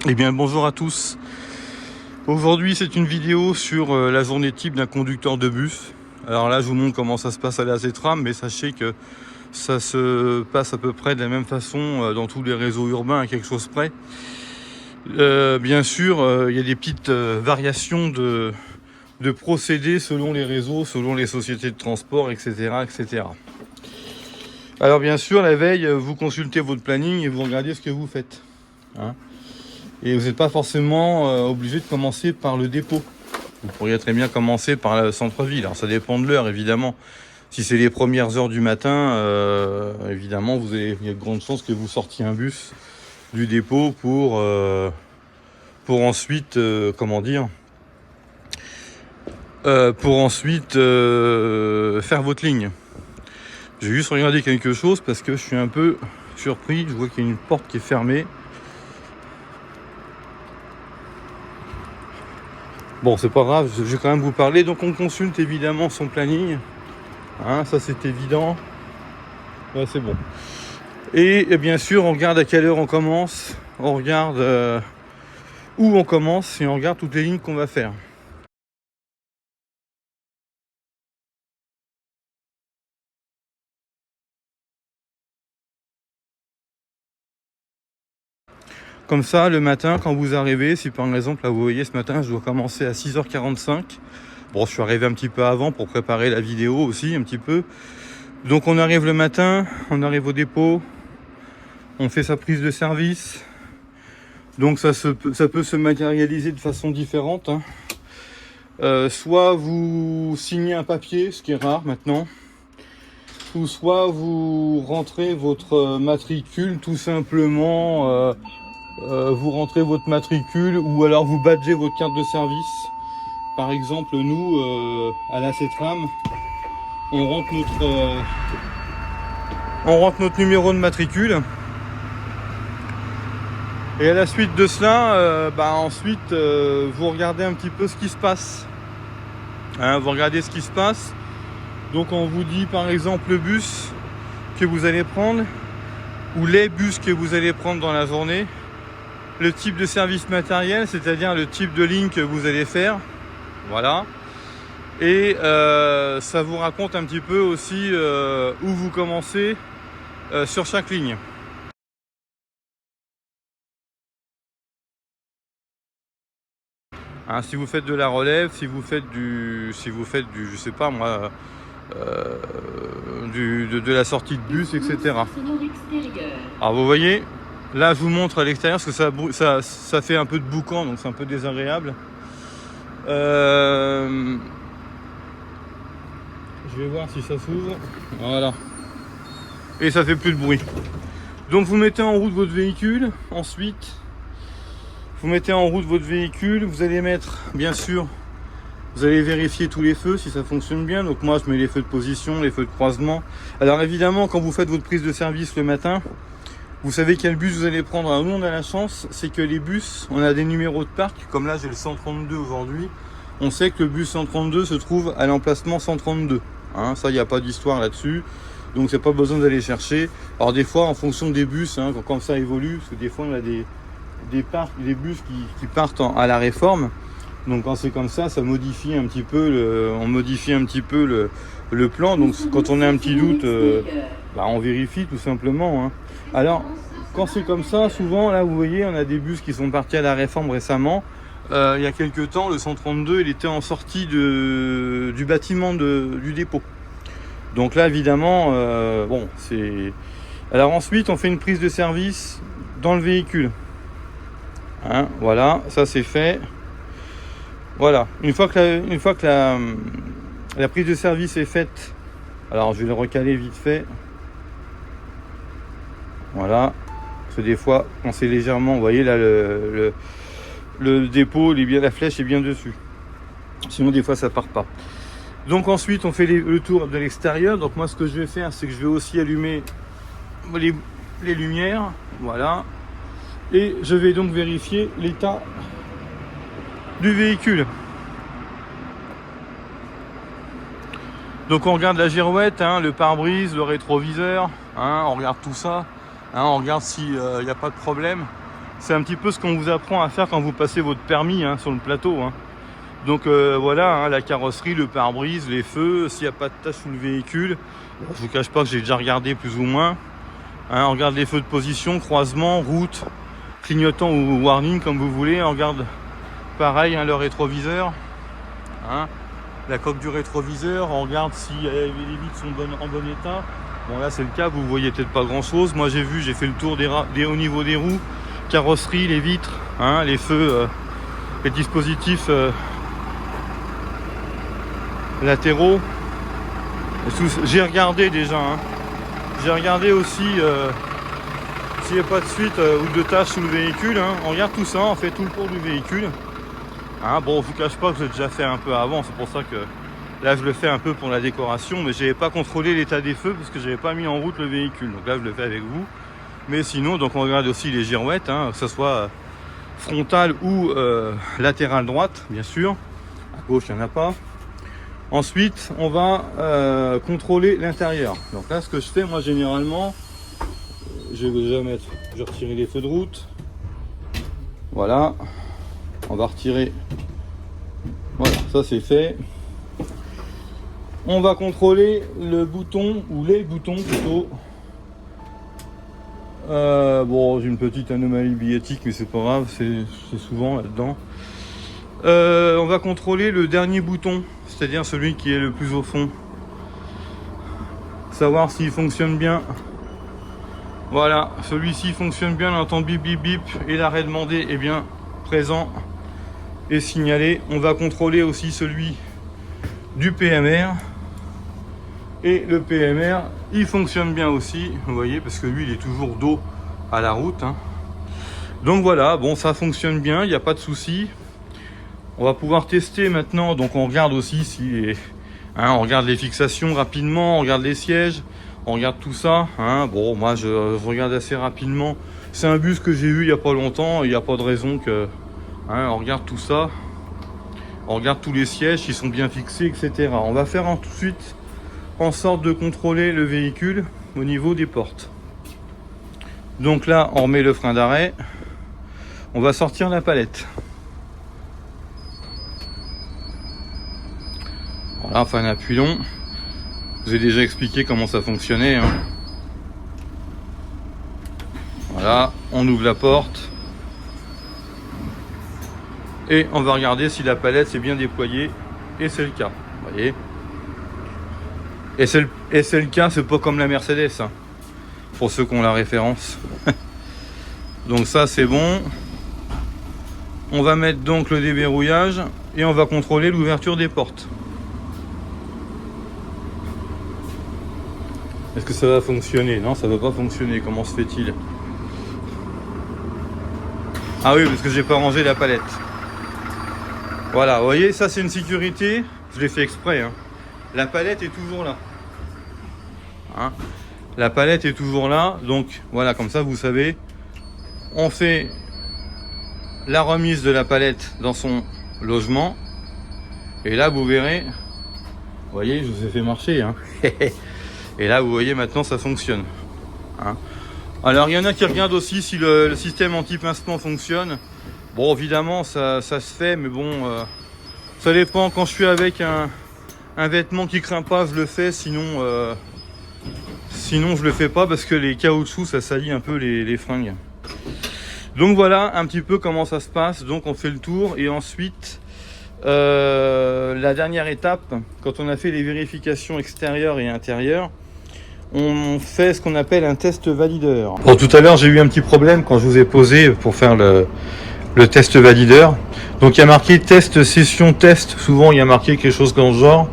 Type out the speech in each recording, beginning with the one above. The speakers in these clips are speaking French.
Eh bien bonjour à tous. Aujourd'hui c'est une vidéo sur la journée type d'un conducteur de bus. Alors là je vous montre comment ça se passe à la Zetram, mais sachez que ça se passe à peu près de la même façon dans tous les réseaux urbains à quelque chose près. Bien sûr il y a des petites variations de procédés selon les réseaux, selon les sociétés de transport, etc. etc. Alors bien sûr la veille vous consultez votre planning et vous regardez ce que vous faites. Hein. Et vous n'êtes pas forcément obligé de commencer par le dépôt. Vous pourriez très bien commencer par le centre-ville. Alors ça dépend de l'heure évidemment. Si c'est les premières heures du matin, évidemment il y a de grandes chances que vous sortiez un bus du dépôt pour ensuite faire votre ligne. J'ai juste regardé quelque chose parce que je suis un peu surpris. Je vois qu'il y a une porte qui est fermée. Bon, c'est pas grave, je vais quand même vous parler. Donc on consulte évidemment son planning. Hein, ça c'est évident. Ouais, c'est bon. Et bien sûr, on regarde à quelle heure on commence. On regarde où on commence et on regarde toutes les lignes qu'on va faire. Comme ça, le matin, quand vous arrivez, si par exemple, là vous voyez ce matin, je dois commencer à 6h45. Bon, je suis arrivé un petit peu avant pour préparer la vidéo aussi, un petit peu. Donc on arrive le matin, on arrive au dépôt, on fait sa prise de service. Donc ça peut se matérialiser de façon différente. Hein. Soit vous signez un papier, ce qui est rare maintenant, ou soit vous rentrez votre matricule, tout simplement, vous rentrez votre matricule, ou alors vous badgez votre carte de service. Par exemple, nous, à la Zetram, on rentre notre numéro de matricule. Et à la suite de cela, ensuite, vous regardez un petit peu ce qui se passe. Hein, vous regardez ce qui se passe. Donc on vous dit par exemple le bus que vous allez prendre, ou les bus que vous allez prendre dans la journée, le type de service matériel, c'est-à-dire le type de ligne que vous allez faire. Voilà. Et ça vous raconte un petit peu aussi où vous commencez sur chaque ligne. Hein, si vous faites de la relève, si vous faites du, je sais pas moi, de la sortie de bus, etc. Alors vous voyez, là je vous montre à l'extérieur parce que ça fait un peu de boucan, donc c'est un peu désagréable. Je vais voir si ça s'ouvre. Voilà. Et ça fait plus de bruit. Donc vous mettez en route votre véhicule. Ensuite, vous mettez en route votre véhicule. Vous allez mettre, bien sûr, vous allez vérifier tous les feux si ça fonctionne bien. Donc moi je mets les feux de position, les feux de croisement. Alors évidemment, quand vous faites votre prise de service le matin, vous savez quel bus vous allez prendre. Alors nous on a la chance, c'est que les bus, on a des numéros de parc. Comme là j'ai le 132 aujourd'hui. On sait que le bus 132 se trouve à l'emplacement 132. Hein, ça, il n'y a pas d'histoire là-dessus. Donc c'est pas besoin d'aller chercher. Alors des fois, en fonction des bus, hein, quand ça évolue, parce que des fois on a des bus qui partent à la réforme. Donc quand c'est comme ça, ça modifie un petit peu on modifie un petit peu le plan. Donc quand on a un petit doute, on vérifie tout simplement. Hein. Alors quand c'est comme ça, souvent là vous voyez, on a des bus qui sont partis à la réforme récemment. Il y a quelques temps, le 132, il était en sortie du bâtiment du dépôt. Donc là évidemment, c'est. Alors ensuite, on fait une prise de service dans le véhicule. Hein, voilà, ça c'est fait. Voilà, une fois que la prise de service est faite, alors je vais le recaler vite fait. Voilà, parce que des fois, on sait légèrement, vous voyez là le dépôt, la flèche est bien dessus. Sinon des fois ça part pas. Donc ensuite on fait le tour de l'extérieur. Donc moi ce que je vais faire, c'est que je vais aussi allumer les lumières. Voilà. Et je vais donc vérifier l'état du véhicule. Donc on regarde la girouette, hein, le pare-brise, le rétroviseur, hein, on regarde tout ça, hein, on regarde s'il n'y a pas de problème. C'est un petit peu ce qu'on vous apprend à faire quand vous passez votre permis hein, sur le plateau. Hein. Donc voilà, hein, la carrosserie, le pare-brise, les feux, s'il n'y a pas de tache sous le véhicule. Bon, je vous cache pas que j'ai déjà regardé plus ou moins. Hein, on regarde les feux de position, croisement, route, clignotant ou warning comme vous voulez. On regarde pareil hein, le rétroviseur. Hein, la coque du rétroviseur, on regarde si les vitres sont en bon état. Bon là c'est le cas, vous voyez peut-être pas grand chose. Moi j'ai fait le tour au niveau des roues, carrosserie, les vitres, hein, les feux, les dispositifs latéraux. J'ai regardé déjà. Hein. J'ai regardé aussi s'il n'y a pas de suite ou de taches sous le véhicule. Hein. On regarde tout ça, on fait tout le tour du véhicule. Hein, bon, je vous cache pas que j'ai déjà fait un peu avant, c'est pour ça que là je le fais un peu pour la décoration, mais j'avais pas contrôlé l'état des feux parce que j'avais pas mis en route le véhicule. Donc là je le fais avec vous. Mais sinon, donc on regarde aussi les girouettes, hein, que ce soit frontale ou latérale droite, bien sûr. À gauche, il n'y en a pas. Ensuite, on va contrôler l'intérieur. Donc là, ce que je fais, moi généralement, je vais déjà retirer les feux de route. Voilà. On va retirer. Voilà, ça c'est fait. On va contrôler le bouton, ou les boutons plutôt. Bon, j'ai une petite anomalie billettique, mais c'est pas grave, c'est souvent là-dedans. On va contrôler le dernier bouton, c'est-à-dire celui qui est le plus au fond. Savoir s'il fonctionne bien. Voilà, celui-ci fonctionne bien, on entend bip bip bip, et l'arrêt demandé est bien présent et signalé. On va contrôler aussi celui du PMR. Et le PMR, il fonctionne bien aussi, vous voyez, parce que lui, il est toujours dos à la route. Hein. Donc voilà, bon, ça fonctionne bien, il n'y a pas de souci. On va pouvoir tester maintenant, donc on regarde aussi si... Hein, on regarde les fixations rapidement, on regarde les sièges, on regarde tout ça. Hein. Bon, moi, je regarde assez rapidement. C'est un bus que j'ai eu il n'y a pas longtemps, il n'y a pas de raison que... Hein, on regarde tout ça. On regarde tous les sièges qui sont bien fixés, etc. On va faire ensuite en sorte de contrôler le véhicule au niveau des portes. Donc là, on remet le frein d'arrêt. On va sortir la palette. Voilà, enfin un appui long. Je vous ai déjà expliqué comment ça fonctionnait. Hein. Voilà, on ouvre la porte. Et on va regarder si la palette s'est bien déployée. Et c'est le cas. Vous voyez. Et c'est le cas, c'est pas comme la Mercedes. Hein, pour ceux qui ont la référence. Donc ça c'est bon. On va mettre donc le déverrouillage. Et on va contrôler l'ouverture des portes. Est-ce que ça va fonctionner? Non, ça va pas fonctionner. Comment se fait-il? Ah oui, parce que j'ai pas rangé la palette. Voilà, vous voyez, ça c'est une sécurité. Je l'ai fait exprès. Hein. La palette est toujours là. Hein, la palette est toujours là. Donc voilà, comme ça vous savez. On fait la remise de la palette dans son logement. Et là vous verrez. Vous voyez, je vous ai fait marcher. Hein. Et là vous voyez maintenant ça fonctionne. Hein. Alors il y en a qui regardent aussi si le système anti-pincement fonctionne. Bon évidemment ça se fait, mais bon ça dépend. Quand je suis avec un vêtement qui craint pas, je le fais, sinon je le fais pas parce que les caoutchoucs ça salit un peu les fringues. Donc voilà un petit peu comment ça se passe. Donc on fait le tour et ensuite la dernière étape, quand on a fait les vérifications extérieures et intérieures, on fait ce qu'on appelle un test valideur. Bon, tout à l'heure j'ai eu un petit problème quand je vous ai posé pour faire le test valideur. Donc il y a marqué test session test, souvent il y a marqué quelque chose dans ce genre.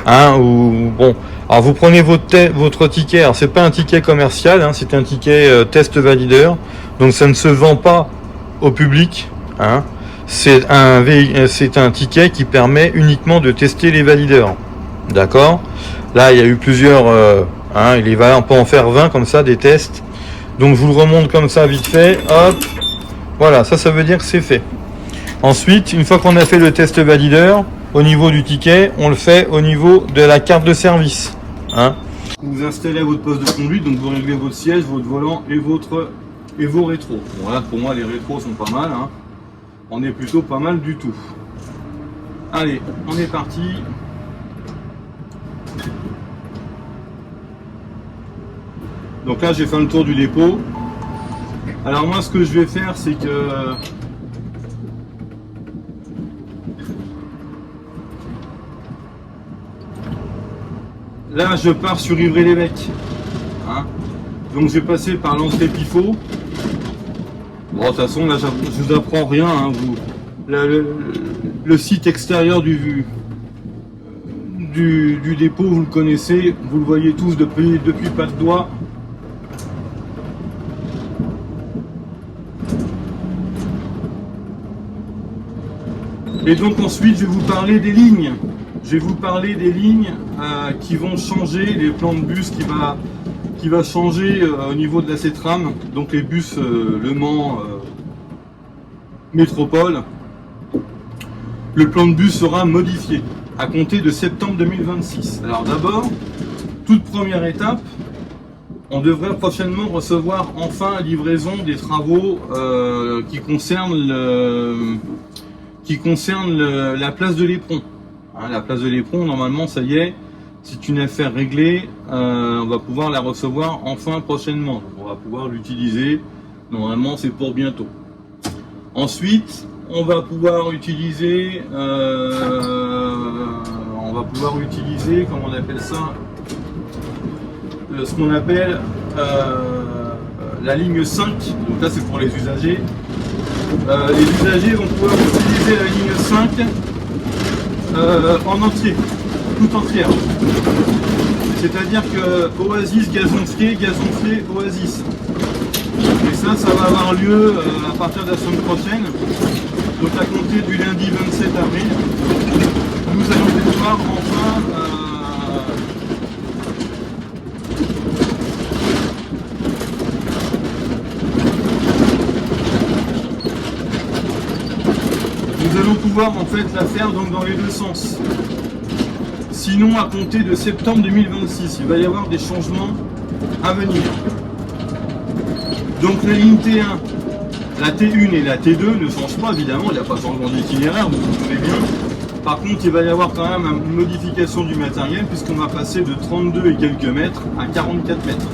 Hein, ou bon, alors vous prenez votre ticket, alors c'est pas un ticket commercial, hein, c'est un ticket test valideur, donc ça ne se vend pas au public. Hein. C'est un ticket qui permet uniquement de tester les valideurs. D'accord? Là il y a eu plusieurs... Hein, il va on peut en faire 20 comme ça des tests. Donc je vous le remonte comme ça vite fait. Hop. Voilà, ça veut dire que c'est fait. Ensuite, une fois qu'on a fait le test valideur, au niveau du ticket, on le fait au niveau de la carte de service. Hein. Vous vous installez à votre poste de conduite, donc vous réglez votre siège, votre volant et votre et vos rétros. Bon là pour moi les rétros sont pas mal, hein. On est plutôt pas mal du tout. Allez, on est parti. Donc là j'ai fait le tour du dépôt. Alors moi ce que je vais faire c'est que là je pars sur Ivry-l'Évêque, hein. Donc je vais passer par l'entrée Pifot. Bon, de toute façon là je vous apprends rien, hein, le site extérieur du dépôt vous le connaissez, vous le voyez tous depuis pas de doigt. Et donc ensuite je vais vous parler des lignes. Je vais vous parler des lignes qui vont changer, les plans de bus qui va changer au niveau de la CETRAM, donc les bus Le Mans Métropole. Le plan de bus sera modifié à compter de septembre 2026. Alors d'abord, toute première étape, on devrait prochainement recevoir enfin la livraison des travaux qui concernent la place de l'Éperon. Hein, la place de l'Éperon, normalement, ça y est, c'est une affaire réglée. On va pouvoir la recevoir enfin prochainement. Donc, on va pouvoir l'utiliser. Normalement, c'est pour bientôt. Ensuite, on va pouvoir utiliser, comment on appelle ça, ce qu'on appelle la ligne 5. Donc là, c'est pour les usagers. Les usagers vont pouvoir utiliser la ligne 5 en entier, tout entière. C'est-à-dire que Oasis, Gazonfrier, Oasis. Et ça va avoir lieu à partir de la semaine prochaine. Donc à compter du lundi 27 avril, nous allons pouvoir enfin en fait la faire donc dans les deux sens. Sinon, à compter de septembre 2026, il va y avoir des changements à venir. Donc la ligne T1, la T1 et la T2 ne changent pas, évidemment, il n'y a pas de changement d'itinéraire, vous comprenez bien. Par contre, il va y avoir quand même une modification du matériel puisqu'on va passer de 32 et quelques mètres à 44 mètres.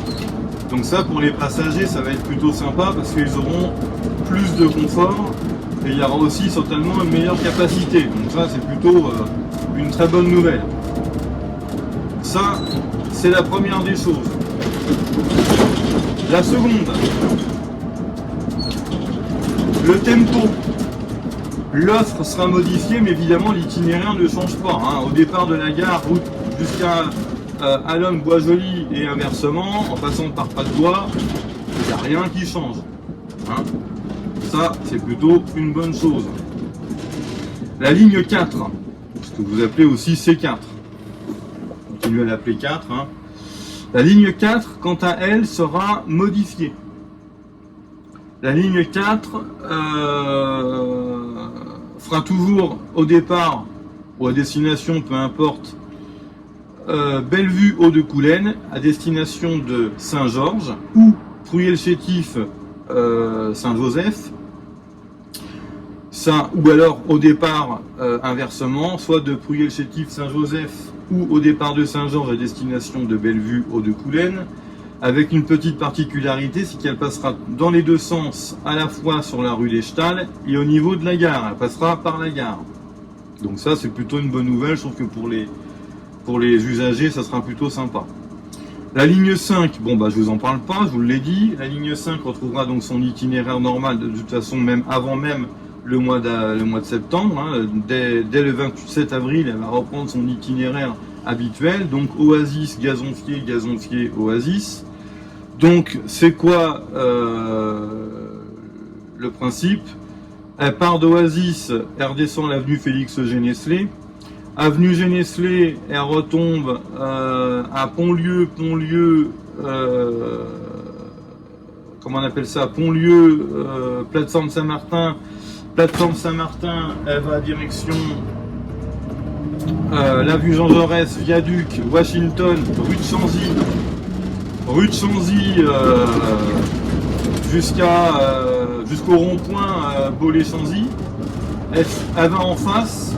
Donc ça, pour les passagers, ça va être plutôt sympa parce qu'ils auront plus de confort. Et il y aura aussi certainement une meilleure capacité. Donc ça, c'est plutôt une très bonne nouvelle. Ça, c'est la première des choses. La seconde, le tempo. L'offre sera modifiée, mais évidemment, l'itinéraire ne change pas. Hein. Au départ de la gare, route jusqu'à Allonnes, Bois-Joli et inversement, en passant par Pas-de-Bois, il n'y a rien qui change. Hein. Ça, c'est plutôt une bonne chose. La ligne 4, ce que vous appelez aussi C4. Continuez à l'appeler 4. Hein. La ligne 4, quant à elle, sera modifiée. La ligne 4 fera toujours au départ ou à destination, peu importe, Bellevue Hauts de Coulennes à destination de Saint-Georges ou Trouillé-le-Chétif Saint-Joseph. Ça, ou alors au départ inversement, soit de Trouillé-le-Chétif Saint-Joseph ou au départ de Saint-Georges à destination de Bellevue Hauts de Coulennes, avec une petite particularité, c'est qu'elle passera dans les deux sens, à la fois sur la rue des Stals et au niveau de la gare. Elle passera par la gare. Donc ça, c'est plutôt une bonne nouvelle. Je trouve que pour les usagers, ça sera plutôt sympa. La ligne 5, bon bah je vous en parle pas, je vous l'ai dit. La ligne 5 retrouvera donc son itinéraire normal, de toute façon même avant même le mois de septembre. Hein. Dès le 27 avril, elle va reprendre son itinéraire habituel. Donc Oasis, Gazonfrier, Oasis. Donc c'est quoi le principe? Elle part d'Oasis, elle redescend l'avenue Félix Géneslé. Avenue Géneslé, elle retombe à Pontlieu, comment on appelle ça, Pontlieu, plateforme Saint-Martin. Plateforme Saint-Martin, elle va direction l'avenue Jean Jaurès, viaduc, Washington, rue de Chanzy jusqu'au rond-point Bollé-Chanzy. Elle va en face,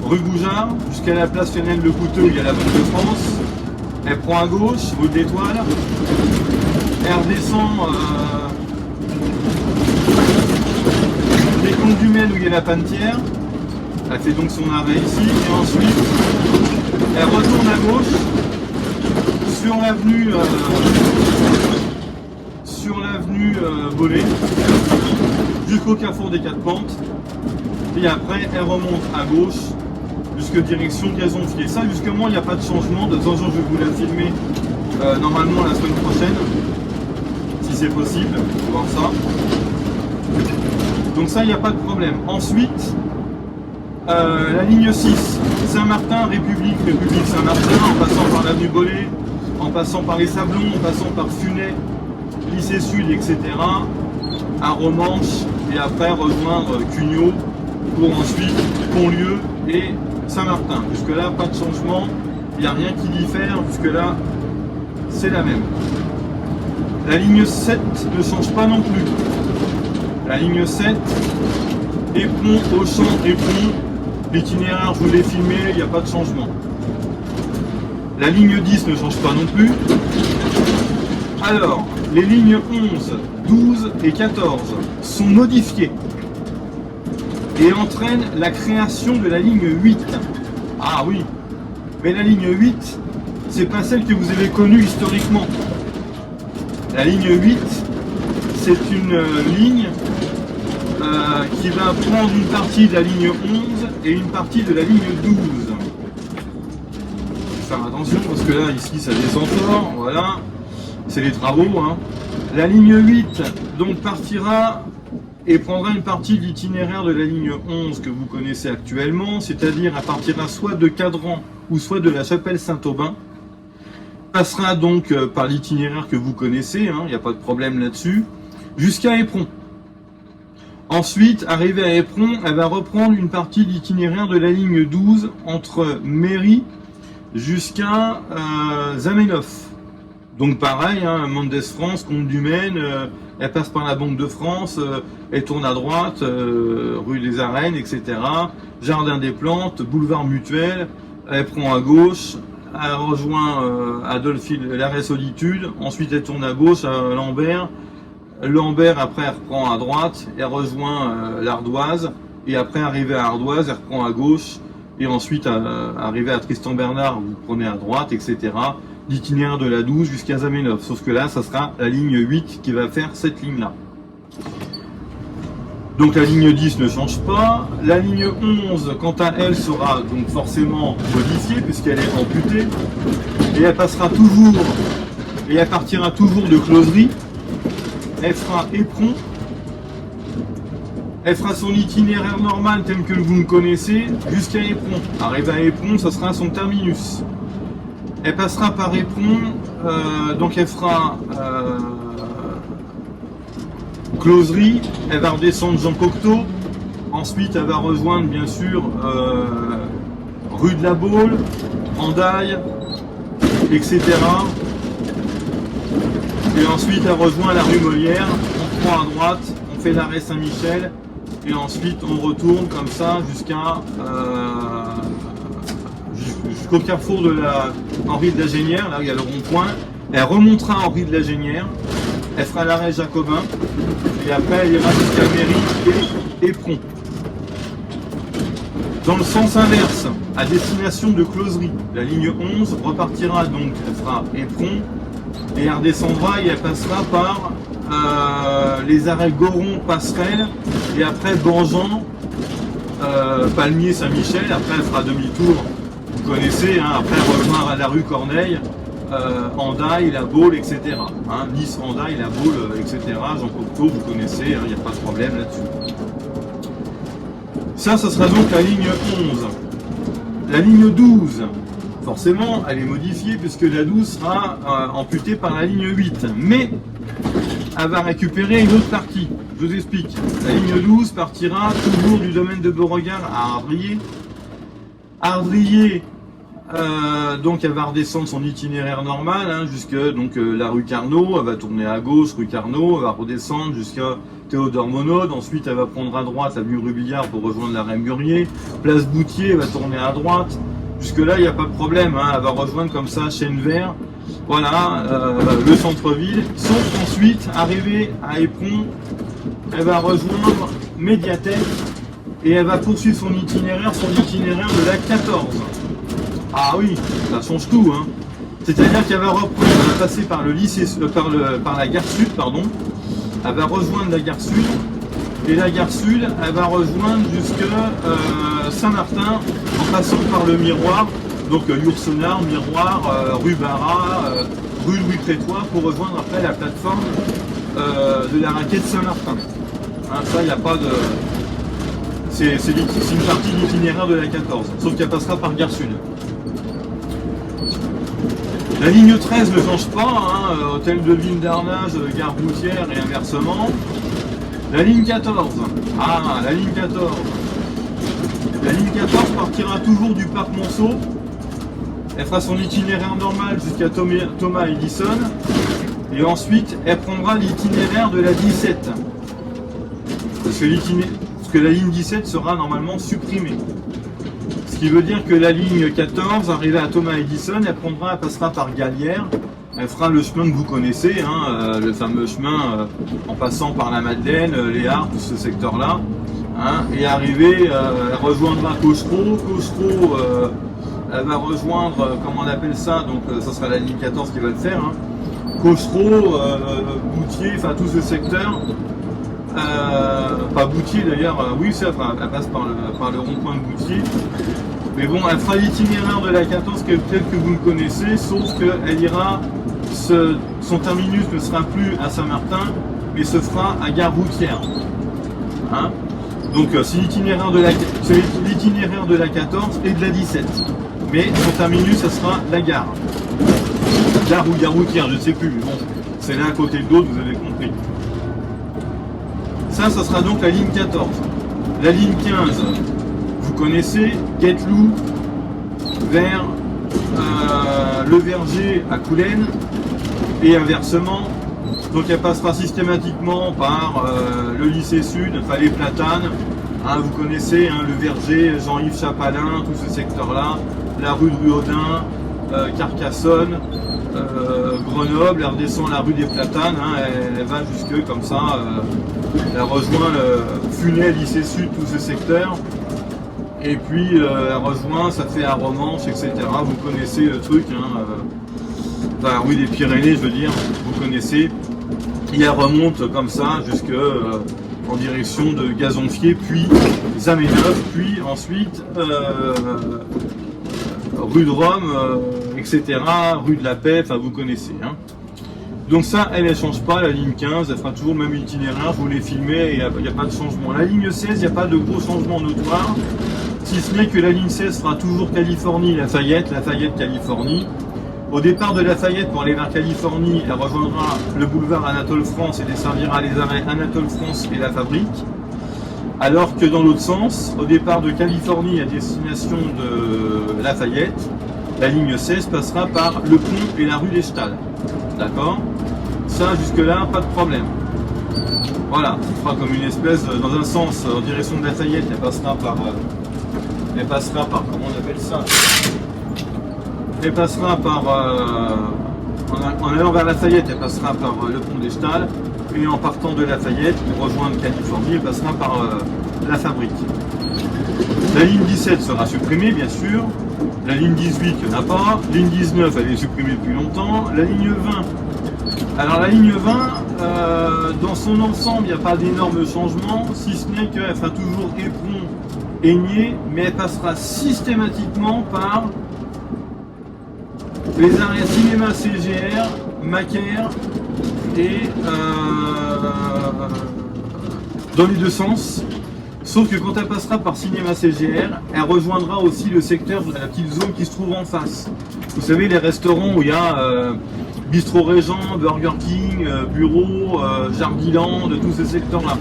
rue Goujard, jusqu'à la place Fenel Le Couteux où il y a la Banque de France. Elle prend à gauche, route d'Étoile. Elle redescend des Comptes du Maine où il y a la Panetière. Elle fait donc son arrêt ici. Et ensuite, elle retourne à gauche sur l'avenue Bollé jusqu'au carrefour des Quatre Pentes. Et après, elle remonte à gauche jusque direction Gazonfier. Ça, justement, il n'y a pas de changement. De temps en temps, je vais vous la filmer normalement la semaine prochaine, si c'est possible, voir ça. Donc ça, il n'y a pas de problème. Ensuite, la ligne 6, Saint-Martin, République Saint-Martin, en passant par l'avenue Bollé, en passant par les Sablons, en passant par Funay, Lycée Sud, etc., à Romanche, et après rejoindre Cugnot, pour ensuite Pontlieu et Saint-Martin. Jusque-là, pas de changement, il n'y a rien qui diffère, jusque-là, c'est la même. La ligne 7 ne change pas non plus. La ligne 7, Éperon, Auchan, Éperon, l'itinéraire, je vous l'ai filmé, il n'y a pas de changement. La ligne 10 ne change pas non plus. Alors, les lignes 11, 12 et 14 sont modifiées et entraîne la création de la ligne 8. Ah oui, mais la ligne 8, c'est pas celle que vous avez connue historiquement. La ligne 8, c'est une ligne qui va prendre une partie de la ligne 11 et une partie de la ligne 12. Faut faire attention parce que là, ici, ça descend fort, voilà, c'est les travaux, hein. La ligne 8, donc, partira et prendra une partie de l'itinéraire de la ligne 11 que vous connaissez actuellement, c'est-à-dire elle partira soit de Cadran ou soit de la Chapelle Saint-Aubin, passera donc par l'itinéraire que vous connaissez, il n'y a pas de problème là-dessus, jusqu'à Éperon. Ensuite, arrivée à Éperon, elle va reprendre une partie de l'itinéraire de la ligne 12 entre Méry jusqu'à Zamenhof. Donc pareil, Mendes France, Compte du Maine, elle passe par la Banque de France, elle tourne à droite, rue des Arènes, etc. Jardin des Plantes, boulevard Mutuel, elle prend à gauche, elle rejoint l'arrêt Solitude, ensuite elle tourne à gauche à Lambert. Lambert, après, elle reprend à droite, elle rejoint l'Ardoise, et après, arrivée à Ardoise, elle reprend à gauche, et ensuite, arrivée à Tristan-Bernard, vous prenez à droite, etc. L'itinéraire de la 12 jusqu'à Zamenhof. Sauf que là, ça sera la ligne 8 qui va faire cette ligne-là. Donc la ligne 10 ne change pas. La ligne 11, quant à elle, sera donc forcément modifiée, puisqu'elle est amputée. Et elle passera toujours, et elle partira toujours de Closerie. Elle fera Éperon, elle fera son itinéraire normal tel que vous le connaissez jusqu'à Éperon. Arrivée à Éperon, ça sera son terminus. Elle passera par Éperon, donc elle fera Closerie, elle va redescendre Jean Cocteau, ensuite elle va rejoindre bien sûr rue de la Baule, Andaille, etc. Et ensuite, elle rejoint la rue Molière, on prend à droite, on fait l'arrêt Saint-Michel, et ensuite on retourne comme ça jusqu'au carrefour de la Henri de la Génière, là où il y a le rond-point. Elle remontera à Henri de la Génière, elle fera l'arrêt Jacobin, et après elle ira jusqu'à Méry et Éperon. Dans le sens inverse, à destination de Closerie, la ligne 11 repartira donc, elle fera Éperon, et elle redescendra et elle passera par les arrêts Goron, Passerelle, et après Banjean, Palmier, Saint-Michel. Après elle fera demi-tour, vous connaissez, après elle rejoindra à la rue Corneille, Andaille, la Baule, etc. Nice, Andaille, la Baule, etc. Jean Cocteau, vous connaissez, il n'y a pas de problème là-dessus. Ça sera donc la ligne 11. La ligne 12, forcément, elle est modifiée puisque la 12 sera amputée par la ligne 8. Mais elle va récupérer une autre partie. Je vous explique. La ligne 12 partira toujours du domaine de Beauregard à Ardrier. Ardrier Donc elle va redescendre son itinéraire normal hein, jusque donc la rue Carnot, elle va tourner à gauche, rue Carnot, elle va redescendre jusqu'à Théodore Monod, ensuite elle va prendre à droite l'avenue Rubillard pour rejoindre la Reine-Murier, place Boutier, elle va tourner à droite, jusque là il n'y a pas de problème, hein, elle va rejoindre comme ça Chêne-Vert, voilà, le centre-ville, sauf qu'ensuite, arrivée à Éperon, elle va rejoindre Médiathèque et elle va poursuivre son itinéraire de la 14. Ah oui, ça change tout, hein. C'est-à-dire qu'elle va reprendre, elle va passer par le lycée, par la gare sud, pardon. Elle va rejoindre la gare sud, et la gare sud, elle va rejoindre jusque Saint-Martin, en passant par le Miroir, donc Yourcenar, Miroir, rue Barra, rue Louis Crétois, pour rejoindre après la plateforme de la raquette Saint-Martin. Hein, ça, il n'y a pas de... C'est une partie de l'itinéraire de la 14, sauf qu'elle passera par gare sud. La ligne 13 ne change pas, hein, hôtel de ville d'Arnage, gare routière et inversement. La ligne 14, la ligne 14. La ligne 14 partira toujours du parc Monceau. Elle fera son itinéraire normal jusqu'à Thomas Edison. Et ensuite, elle prendra l'itinéraire de la 17. Parce que la ligne 17 sera normalement supprimée. Ce qui veut dire que la ligne 14, arrivée à Thomas Edison, elle passera par Galière. Elle fera le chemin que vous connaissez, hein, le fameux chemin en passant par la Madeleine, les Harts, tout ce secteur-là. Hein, et arrivée, elle rejoindra Cochereau. Cochereau, elle va rejoindre, comment on appelle ça, donc ça sera la ligne 14 qui va le faire. Hein. Cochereau, Boutier, enfin tout ce secteur. Pas Boutier d'ailleurs, oui, ça, elle passe par le rond-point de Boutier. Mais bon, elle fera l'itinéraire de la 14 que peut-être que vous me connaissez, sauf qu'elle ira, son terminus ne sera plus à Saint-Martin, mais se fera à Gare Routière. Hein, donc c'est l'itinéraire de la 14 et de la 17. Mais son terminus, ça sera la gare. Gare ou Gare Routière, je ne sais plus. Bon, c'est l'un à côté de l'autre, vous avez compris. Ça sera donc la ligne 14. La ligne 15, vous connaissez, Guettelou vers le Verger à Coulennes et inversement. Donc elle passera systématiquement par le lycée sud, enfin les Platanes. Hein, vous connaissez hein, le Verger, Jean-Yves Chapalin, tout ce secteur-là, la rue de Ruaudin, Carcassonne. Grenoble, elle redescend la rue des Platanes, hein, elle va jusque comme ça, elle rejoint le Funès, lycée sud, tout ce secteur, et puis elle rejoint, ça fait à Romance, etc. Vous connaissez le truc, hein, enfin rue des Pyrénées, je veux dire, vous connaissez, et elle remonte comme ça jusque en direction de Gazonfier, puis Zaméneuf, puis ensuite rue de Rome, etc., rue de la Paix, enfin vous connaissez. Hein. Donc ça, elle ne change pas, la ligne 15, elle fera toujours le même itinéraire, je vous l'ai filmé, et il n'y a pas de changement. La ligne 16, il n'y a pas de gros changement notoire, si ce n'est que la ligne 16 fera toujours Californie, Lafayette, Californie. Au départ de Lafayette, pour aller vers Californie, elle rejoindra le boulevard Anatole France et desservira les arrêts Anatole France et la Fabrique. Alors que dans l'autre sens, au départ de Californie à destination de Lafayette, la ligne 16 passera par le pont et la rue des Stalles. D'accord? Ça, jusque-là, pas de problème. Voilà, on fera comme une espèce, dans un sens, en direction de Lafayette, elle passera par comment on appelle ça? Elle passera par, en allant vers Lafayette, elle passera par le pont des Stalles. Et en partant de Lafayette pour rejoindre Californie, elle passera par la Fabrique. La ligne 17 sera supprimée, bien sûr. La ligne 18, il n'y en a pas. La ligne 19, elle est supprimée depuis longtemps. La ligne 20. Alors la ligne 20, dans son ensemble, il n'y a pas d'énormes changements, si ce n'est qu'elle fera toujours Éperon, Aigné, mais elle passera systématiquement par les arrêts cinéma CGR, Macaire, et dans les deux sens, sauf que quand elle passera par Cinéma CGR, elle rejoindra aussi le secteur de la petite zone qui se trouve en face. Vous savez, les restaurants où il y a Bistrot Régent, Burger King, Bureau, Jardiland, tous ces secteurs-là.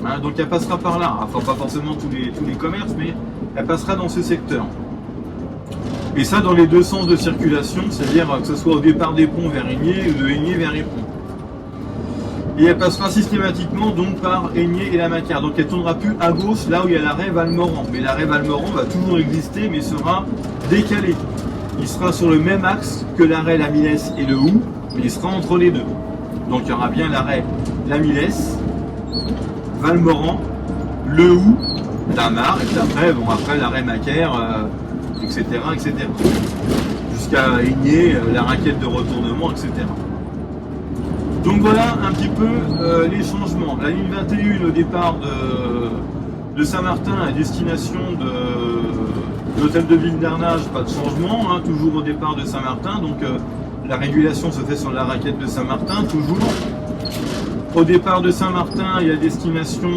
Hein, donc elle passera par là, enfin pas forcément tous les commerces, mais elle passera dans ce secteur. Et ça dans les deux sens de circulation, c'est-à-dire que ce soit au départ des ponts vers Aigné ou de Aigné vers Éperon. Et elle passera systématiquement donc par Aigné et la Macaire. Donc elle ne tournera plus à gauche là où il y a l'arrêt Valmoran. Mais l'arrêt Valmoran va toujours exister mais sera décalé. Il sera sur le même axe que l'arrêt La Millesse et le Hou, mais il sera entre les deux. Donc il y aura bien l'arrêt La Millesse, Valmoran, le Hou, Damar, et puis après l'arrêt Macaire, etc., etc. Jusqu'à Aigné, la raquette de retournement, etc. Donc voilà un petit peu les changements. La ligne 21 au départ de Saint-Martin à destination de l'hôtel de ville d'Ernage, pas de changement, hein, toujours au départ de Saint-Martin. Donc la régulation se fait sur la raquette de Saint-Martin, toujours. Au départ de Saint-Martin et à destination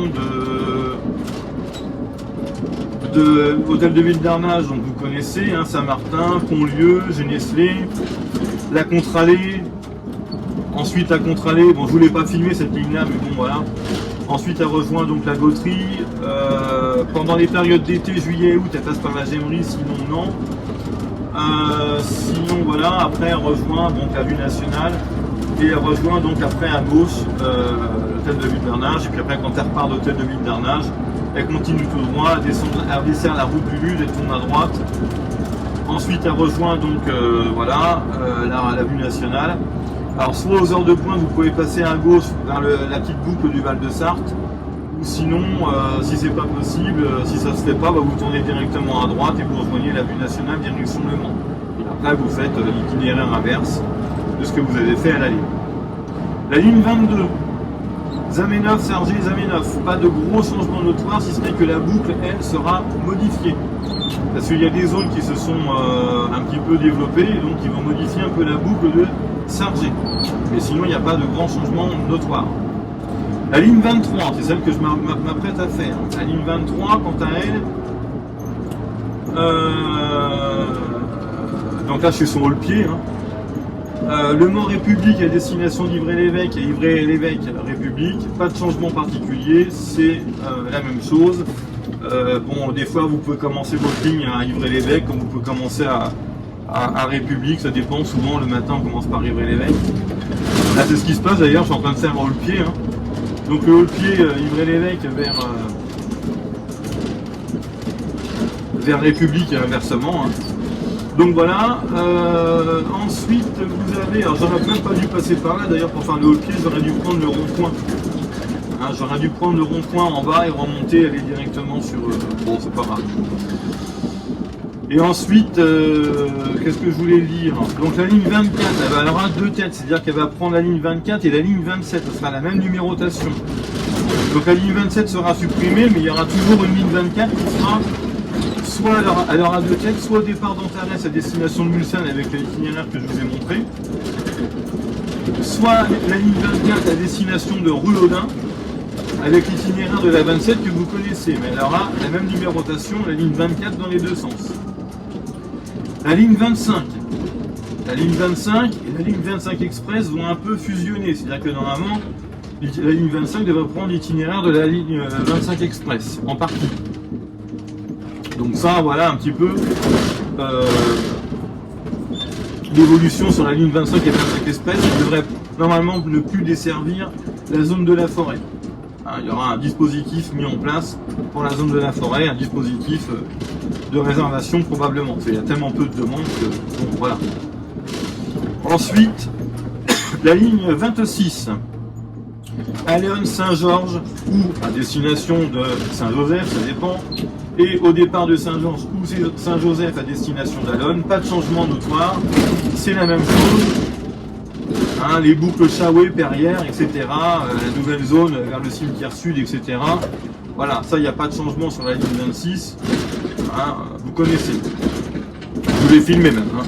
de hôtel de ville d'Ernage, donc vous connaissez, hein, Saint-Martin, Pontlieu, Geneslé, la Contrallée. Ensuite la Contrallée, bon je voulais pas filmer cette ligne là mais bon voilà. Ensuite elle rejoint donc la Gautry. Pendant les périodes d'été, juillet et août, elle passe par la Gemmerie, sinon non. Sinon voilà, après elle rejoint donc la vue nationale et elle rejoint donc après à gauche l'hôtel de ville d'Ernage. Et puis après quand elle repart de l'hôtel de ville d'Ernage, elle continue tout droit, elle dessert la route du Lude et tourne à droite. Ensuite elle rejoint donc voilà la vue nationale. Alors soit aux heures de pointe vous pouvez passer à gauche vers la petite boucle du Val de Sarthe, ou sinon si c'est pas possible, si ça se fait pas, vous tournez directement à droite et vous rejoignez la vue nationale direction Le Mans. Et après vous faites l'itinéraire inverse de ce que vous avez fait à la ligne. La ligne 22, Zamenhof, Sergé, Zamenhof, pas de gros changements notoires si ce n'est que la boucle elle sera modifiée. Parce qu'il y a des zones qui se sont un petit peu développées, et donc ils vont modifier un peu la boucle de Sargé. Mais sinon, il n'y a pas de grands changements notoires. La ligne 23, c'est celle que je m'apprête à faire. La ligne 23, quant à elle, donc là, je suis sur le pied. Hein. Le Mans République à destination d'Ivray-l'Évêque et Ivray-l'Évêque République, pas de changement particulier, c'est la même chose. Bon, des fois, vous pouvez commencer votre ligne à Ivray-l'Évêque, comme vous pouvez commencer à République, ça dépend. Souvent, le matin, on commence par Ivray-l'Évêque. Là, c'est ce qui se passe d'ailleurs, je suis en train de faire le pied. Hein. Donc, le pied Ivray-l'Évêque vers République et inversement. Hein. Donc voilà. Ensuite, vous avez. Alors, j'aurais même pas dû passer par là d'ailleurs pour faire le pied, j'aurais dû prendre le rond-point. Hein, j'aurais dû prendre le rond-point en bas et remonter, aller directement sur. Bon, c'est pas grave. Et ensuite, qu'est-ce que je voulais dire? Donc la ligne 24, elle aura deux têtes, c'est-à-dire qu'elle va prendre la ligne 24 et la ligne 27, ce sera la même numérotation. Donc la ligne 27 sera supprimée, mais il y aura toujours une ligne 24 qui sera, soit elle aura deux têtes, soit au départ d'Antares à destination de Mulsanne avec l'itinéraire que je vous ai montré, soit la ligne 24 à destination de Ruhlodin, avec l'itinéraire de la 27 que vous connaissez, mais elle aura la même numérotation, la ligne 24 dans les deux sens. La ligne 25 et la ligne 25 Express vont un peu fusionner, c'est-à-dire que normalement, la ligne 25 devrait prendre l'itinéraire de la ligne 25 Express, en partie. Donc ça, voilà un petit peu l'évolution sur la ligne 25 et 25 Express, qui devrait normalement ne plus desservir la zone de la forêt. Il y aura un dispositif mis en place pour la zone de la forêt, un dispositif de réservation probablement. Il y a tellement peu de demandes que bon, voilà. Ensuite, la ligne 26, à Léon-Saint-Georges ou à destination de Saint-Joseph, ça dépend, et au départ de Saint-Georges ou Saint-Joseph à destination d'Allonne, pas de changement notoire, c'est la même chose. Hein, les boucles Chaoué, Perrières, etc., la nouvelle zone vers le cimetière sud, etc. Voilà, ça, il n'y a pas de changement sur la ligne 26. Hein, vous connaissez. Je vous l'ai filmé même. Hein.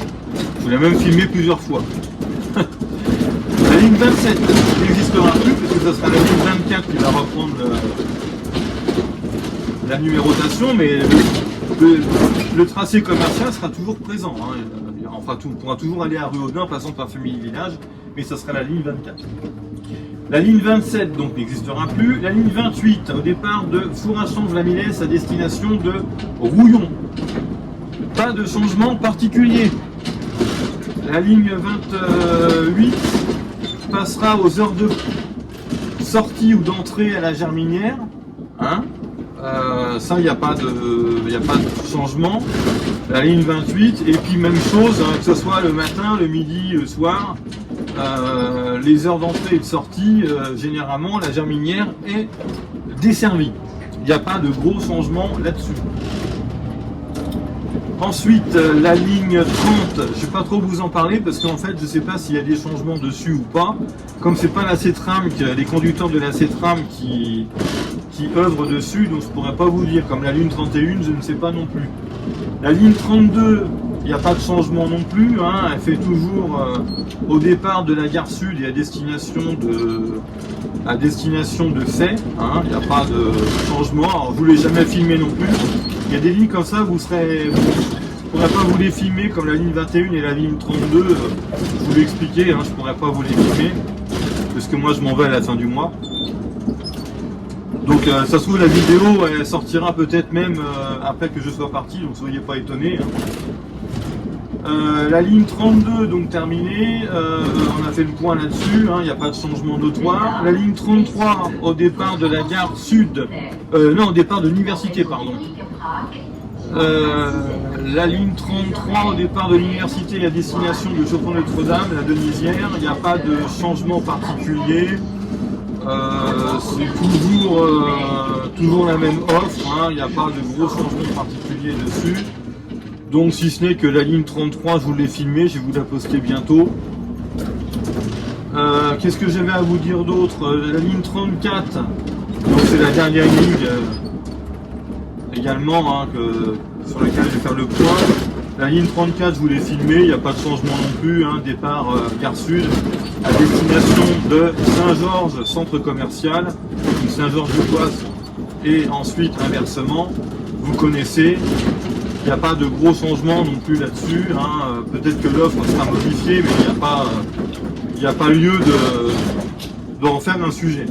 Je vous l'ai même filmé plusieurs fois. La ligne 27 n'existera plus, parce que ce sera la ligne 24 qui va reprendre la numérotation, mais le tracé commercial sera toujours présent. Hein. On pourra toujours aller à Ruhlodin en passant par Famille Village, mais ça sera la ligne 24. La ligne 27 donc n'existera plus. La ligne 28 au départ de Fourachon-Vlamilès à destination de Rouillon. pas de changement particulier. La ligne 28 passera aux heures de sortie ou d'entrée à la Germinière. Hein, ça, il n'y a pas de changement. La ligne 28, et puis même chose, hein, que ce soit le matin, le midi, le soir, les heures d'entrée et de sortie, généralement, la Germinière est desservie. Il n'y a pas de gros changements là-dessus. Ensuite, la ligne 30, je ne vais pas trop vous en parler parce qu'en fait, je ne sais pas s'il y a des changements dessus ou pas. Comme c'est pas la CETRAM, les conducteurs de la CETRAM qui œuvrent dessus, donc je ne pourrais pas vous dire. Comme la ligne 31, je ne sais pas non plus. La ligne 32, il n'y a pas de changement non plus. Hein, elle fait toujours au départ de la gare sud et à destination de Fay. Hein, il n'y a pas de changement. Alors, je ne vous l'ai jamais filmé non plus. Il y a des lignes comme ça, je ne pourrais pas vous les filmer, comme la ligne 21 et la ligne 32, je vous l'ai expliqué, hein, je ne pourrais pas vous les filmer, parce que moi je m'en vais à la fin du mois. Donc ça se trouve, la vidéo elle sortira peut-être même après que je sois parti, donc soyez pas étonnés. Hein. La ligne 32 donc terminée, on a fait le point là-dessus, il n'y a pas de changement notoire. La ligne 33 au départ de la gare sud, non au départ de l'université pardon. La ligne 33 au départ de l'université à destination de Chopin-Notre-Dame, la Denisière, il n'y a pas de changement particulier. C'est toujours la même offre, il n'y a pas de gros changements particuliers dessus. Donc si ce n'est que la ligne 33, je vous l'ai filmée, je vais vous la poster bientôt. Qu'est-ce que j'avais à vous dire d'autre? La ligne 34, donc c'est la dernière ligne également sur laquelle je vais faire le point. La ligne 34, je vous l'ai filmée, il n'y a pas de changement non plus. Départ gare sud à destination de Saint-Georges, centre commercial, Saint-Georges-de-Coise, et ensuite inversement. Vous connaissez, il n'y a pas de gros changements non plus là-dessus. Peut-être que l'offre sera modifiée, mais il n'y a pas lieu d'en faire un sujet.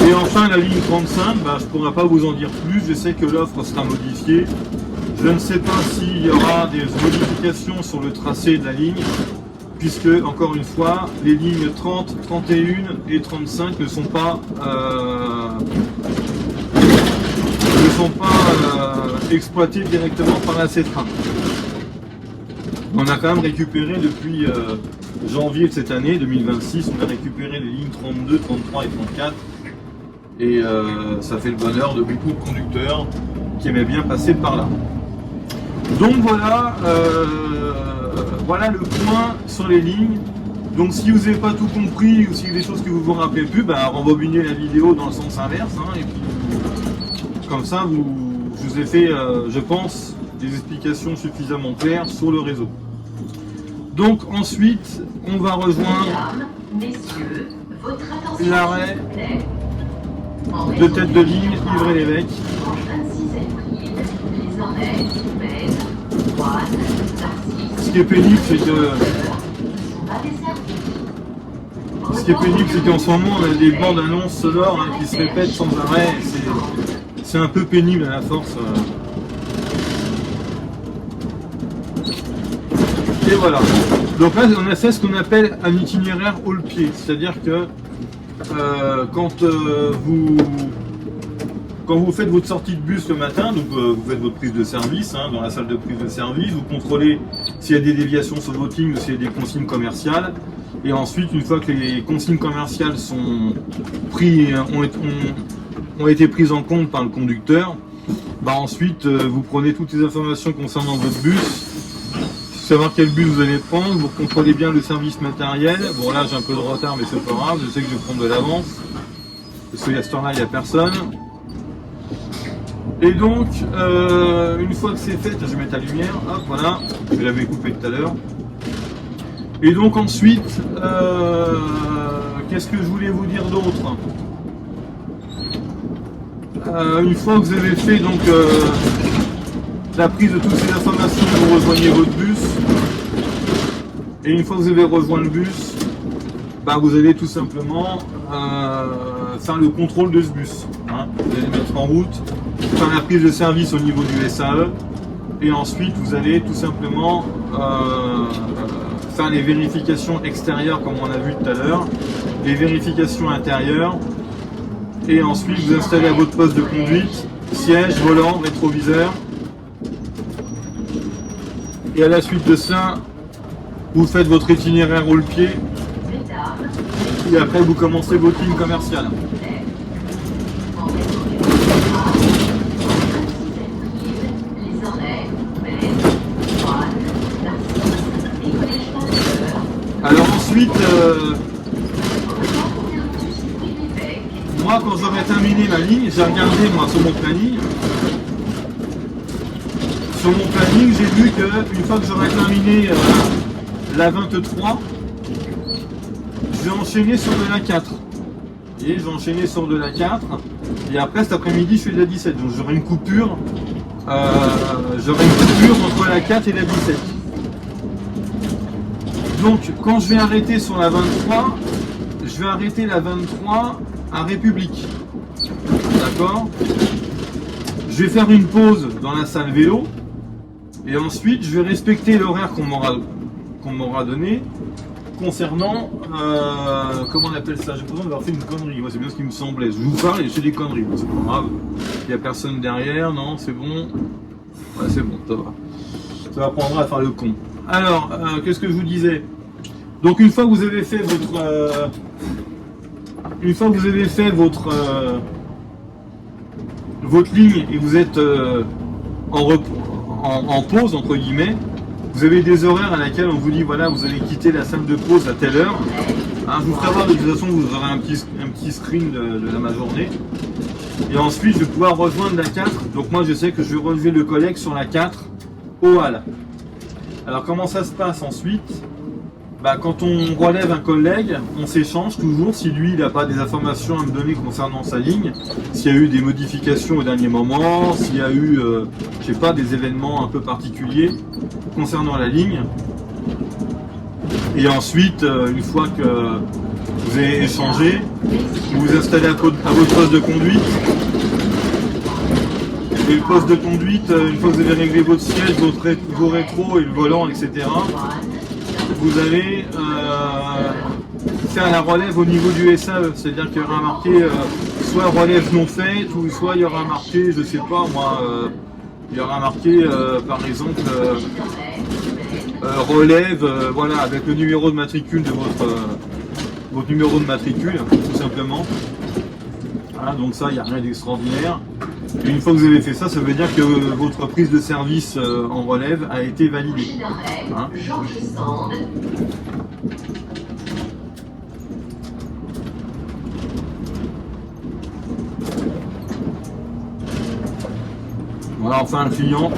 Et enfin la ligne 35, je ne pourrais pas vous en dire plus, je sais que l'offre sera modifiée. Je ne sais pas s'il y aura des modifications sur le tracé de la ligne, puisque encore une fois, les lignes 30, 31 et 35 ne sont pas exploitées directement par la CETRAM. On a quand même récupéré depuis janvier de cette année, 2026, on a récupéré les lignes 32, 33 et 34. Et ça fait le bonheur de beaucoup de conducteurs qui aimaient bien passer par là. Donc voilà, voilà le point sur les lignes. Donc si vous n'avez pas tout compris ou s'il y a des choses que vous vous rappelez plus, rembobinez la vidéo dans le sens inverse. Et puis comme ça, je vous ai fait, je pense, des explications suffisamment claires sur le réseau. Donc ensuite, on va rejoindre l'arrêt de tête de ligne, Ivry-l'Évêque. Ce qui est pénible, c'est qu'en ce moment, on a des bandes annonces sonores qui se répètent sans arrêt. C'est un peu pénible à la force. Et voilà. Donc là, on a fait ce qu'on appelle un itinéraire haut le pied, c'est-à-dire que quand vous faites votre sortie de bus le matin, donc vous faites votre prise de service dans la salle de prise de service, vous contrôlez s'il y a des déviations sur votre ligne ou s'il y a des consignes commerciales, et ensuite une fois que les consignes commerciales sont ont été prises en compte par le conducteur, ensuite vous prenez toutes les informations concernant votre bus, savoir quel bus vous allez prendre, vous contrôlez bien le service matériel. Bon là j'ai un peu de retard mais c'est pas grave, je sais que je vais prendre de l'avance, parce qu'à ce temps-là il n'y a personne. Et donc une fois que c'est fait, je vais mettre la lumière, hop voilà, je l'avais coupé tout à l'heure. Et donc ensuite, qu'est-ce que je voulais vous dire d'autre? Une fois que vous avez fait donc la prise de toutes ces informations, vous rejoignez votre bus. Et une fois que vous avez rejoint le bus, vous allez tout simplement faire le contrôle de ce bus. Vous allez mettre en route, faire la prise de service au niveau du SAE. Et ensuite, vous allez tout simplement faire les vérifications extérieures comme on a vu tout à l'heure, les vérifications intérieures, et ensuite vous installez à votre poste de conduite, siège, volant, rétroviseur. Et à la suite de ça, vous faites votre itinéraire roule-pied, et après vous commencez votre ligne commerciale. Alors ensuite, moi quand j'aurai terminé ma ligne, j'ai regardé moi sur mon planning. Sur mon planning, j'ai vu qu'une fois que j'aurai terminé la 23, je vais enchaîner sur de la 4. Et je vais enchaîner sur de la 4. Et après cet après-midi, je fais de la 17. Donc j'aurai une coupure. Entre la 4 et la 17. Donc quand je vais arrêter sur la 23, je vais arrêter la 23 à République. D'accord? Je vais faire une pause dans la salle vélo. Et ensuite, je vais respecter l'horaire qu'on m'aura donné concernant, comment on appelle ça? J'ai l'impression d'avoir fait une connerie. Moi, c'est bien ce qui me semblait. Je vous parle et je fais des conneries. C'est pas grave. Il n'y a personne derrière. Non, c'est bon. Ouais, c'est bon, ça va. Ça va prendre à faire le con. Alors, qu'est-ce que je vous disais? Donc, une fois que vous avez fait votre ligne et vous êtes en pause entre guillemets, vous avez des horaires à laquelle on vous dit voilà, vous allez quitter la salle de pause à telle heure. Hein, je vous ferai voir de toute façon, vous aurez un petit screen de ma journée. Et ensuite je vais pouvoir rejoindre la 4. Donc moi je sais que je vais relever le collègue sur la 4 au hall. Alors comment ça se passe ensuite? Quand on relève un collègue, on s'échange toujours si lui il n'a pas des informations à me donner concernant sa ligne, s'il y a eu des modifications au dernier moment, s'il y a eu, je sais pas, des événements un peu particuliers concernant la ligne. Et ensuite, une fois que vous avez échangé, vous vous installez à votre poste de conduite. Et le poste de conduite, une fois que vous avez réglé votre siège, vos rétros et le volant, etc., vous allez faire la relève au niveau du SAE, c'est-à-dire qu'il y aura marqué soit relève non faite, ou soit il y aura marqué, je sais pas moi, il y aura marqué par exemple relève, voilà, avec le numéro de matricule de votre numéro de matricule, tout simplement. Voilà, donc ça, il n'y a rien d'extraordinaire. Et une fois que vous avez fait ça, ça veut dire que votre prise de service en relève a été validée. Hein? Voilà, enfin un client.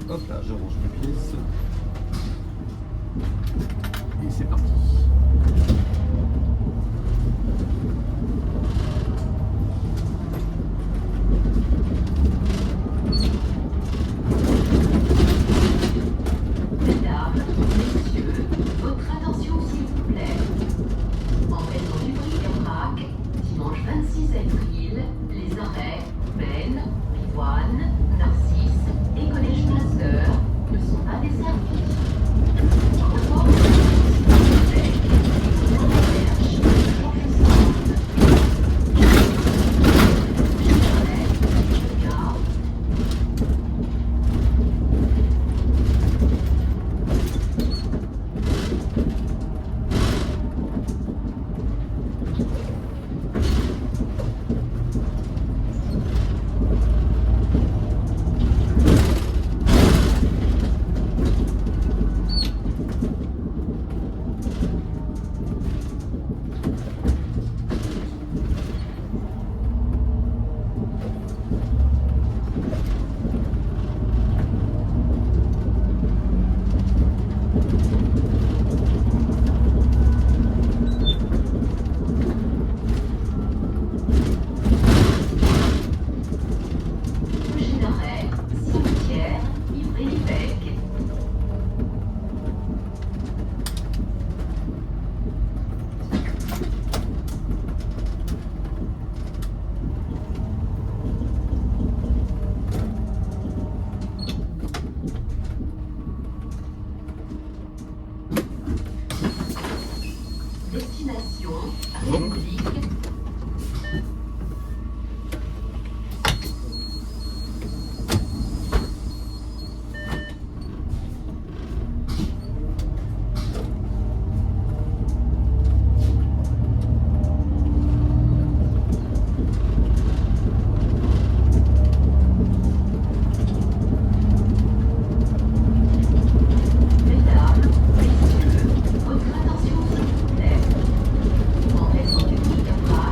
Hop là, je range mes pièces. Et c'est parti. Mesdames, messieurs, votre attention s'il vous plaît. En raison du bruit des braques, dimanche 26 avril, les arrêts Maine, Pivoine, Narcisse et Collège Pasteur ne sont pas desservis. Destination République. Mesdames, Messieurs, votre attention s'il vous plaît. En raison du bruit de bras,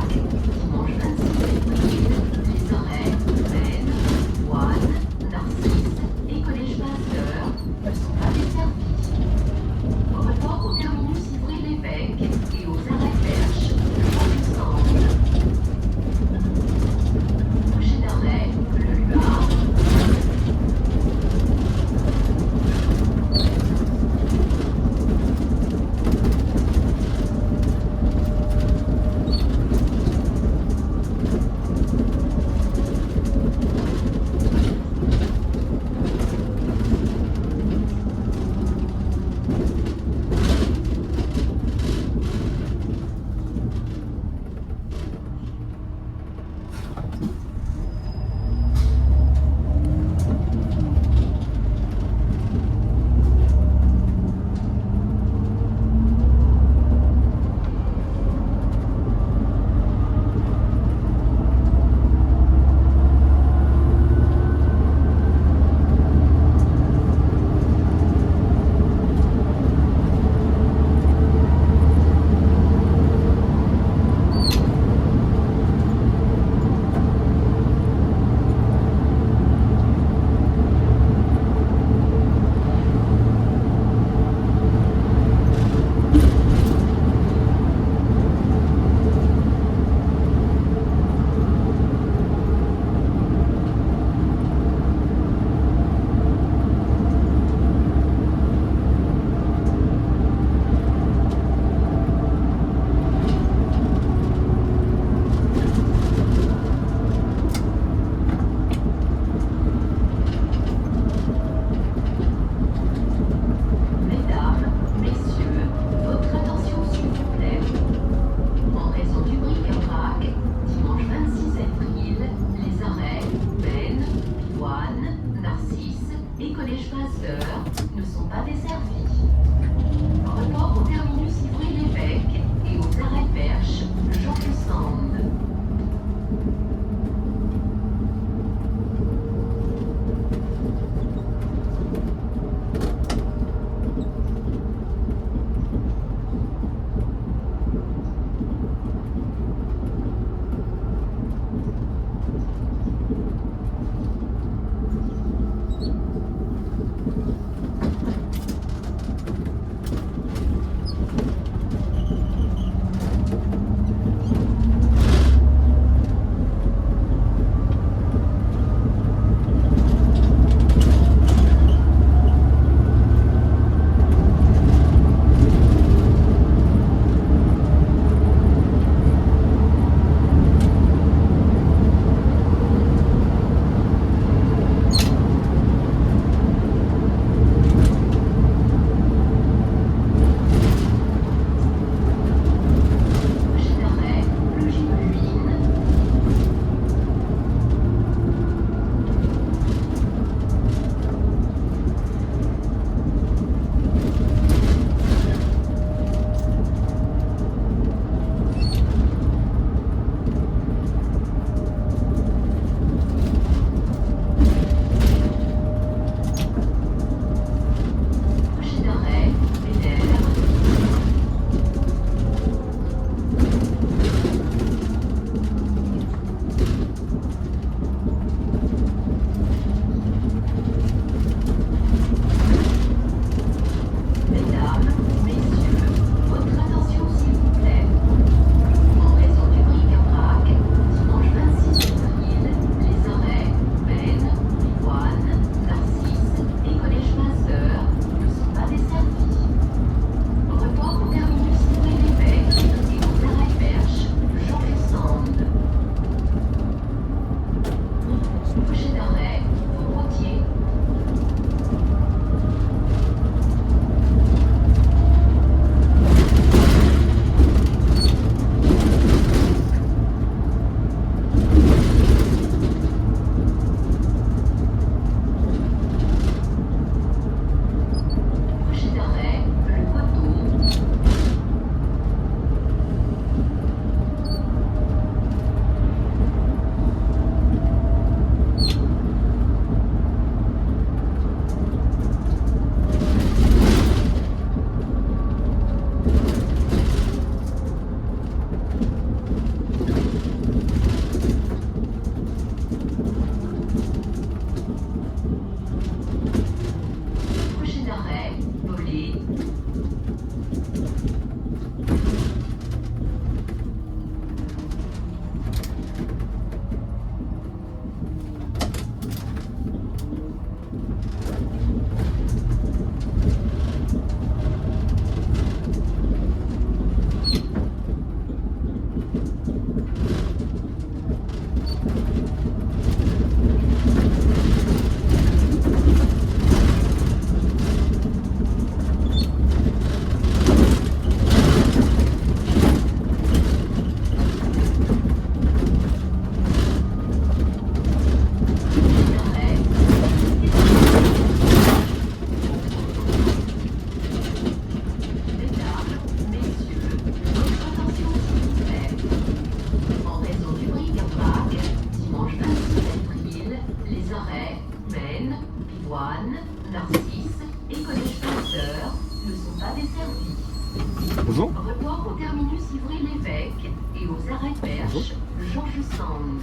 et aux arrêts perche Georges Sand.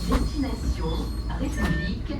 Destination République.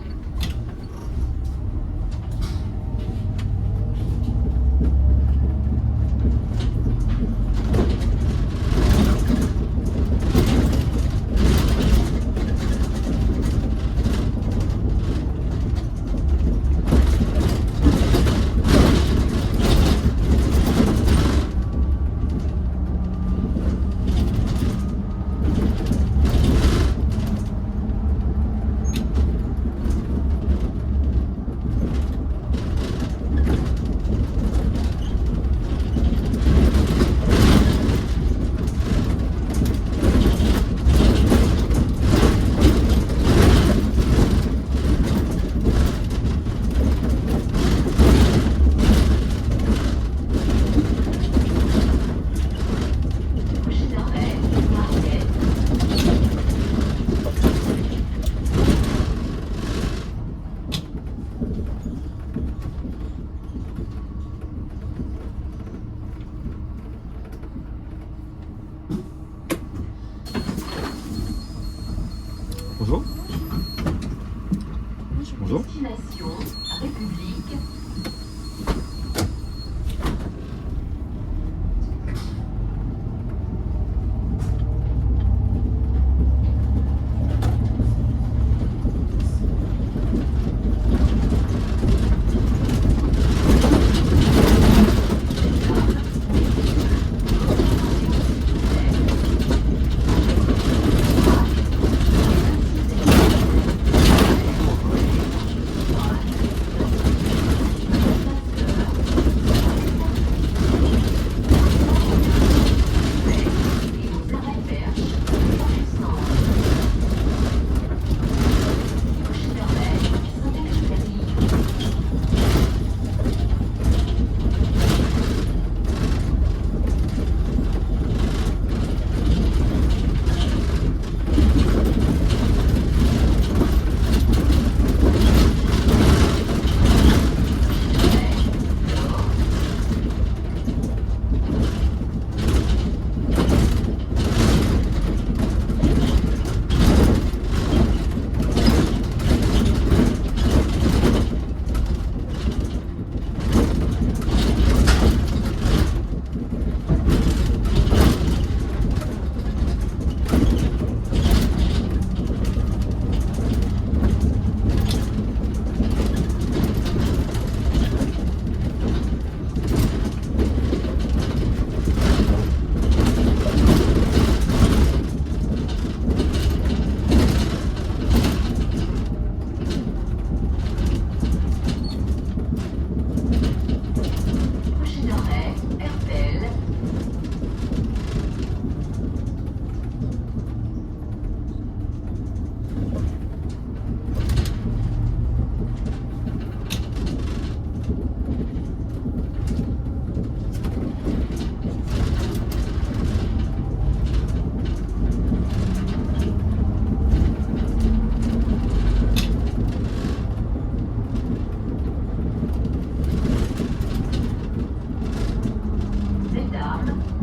Bonjour. Bonjour. Destination République.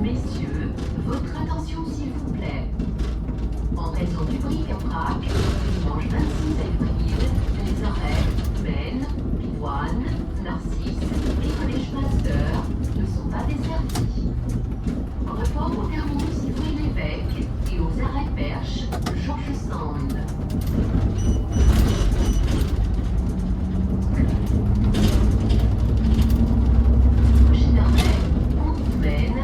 Messieurs, votre attention s'il vous plaît. En raison du bric-à-brac, dimanche 26 avril, les arrêts Maine, Pivoine, Narcisse et Collège Pasteur ne sont pas desservis. Report au terminus Louis-l'Évêque et aux arrêts perche Georges Sand. Prochain arrêt, Pont-Maine.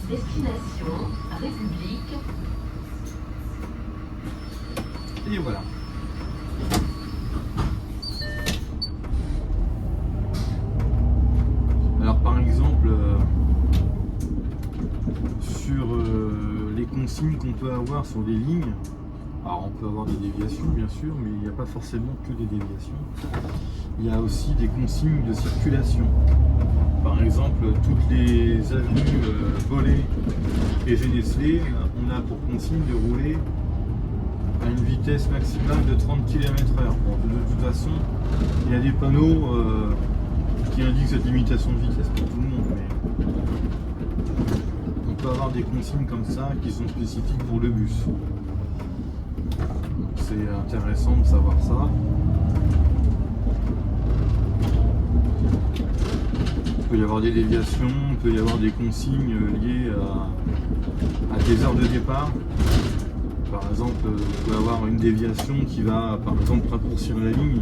Destination République. Et voilà. Alors par exemple, sur les consignes qu'on peut avoir sur des lignes, Alors on peut avoir des déviations bien sûr, mais il n'y a pas forcément que des déviations. Il y a aussi des consignes de circulation. Par exemple, toutes les avenues Bollé et Genesley, on a pour consigne de rouler à une vitesse maximale de 30 km/h. Bon, de toute façon, il y a des panneaux qui indiquent cette limitation de vitesse pour tout le monde. Mais on peut avoir des consignes comme ça qui sont spécifiques pour le bus. C'est intéressant de savoir ça. Il peut y avoir des déviations, il peut y avoir des consignes liées à des heures de départ. Par exemple, vous pouvez avoir une déviation qui va, par exemple, raccourcir la ligne.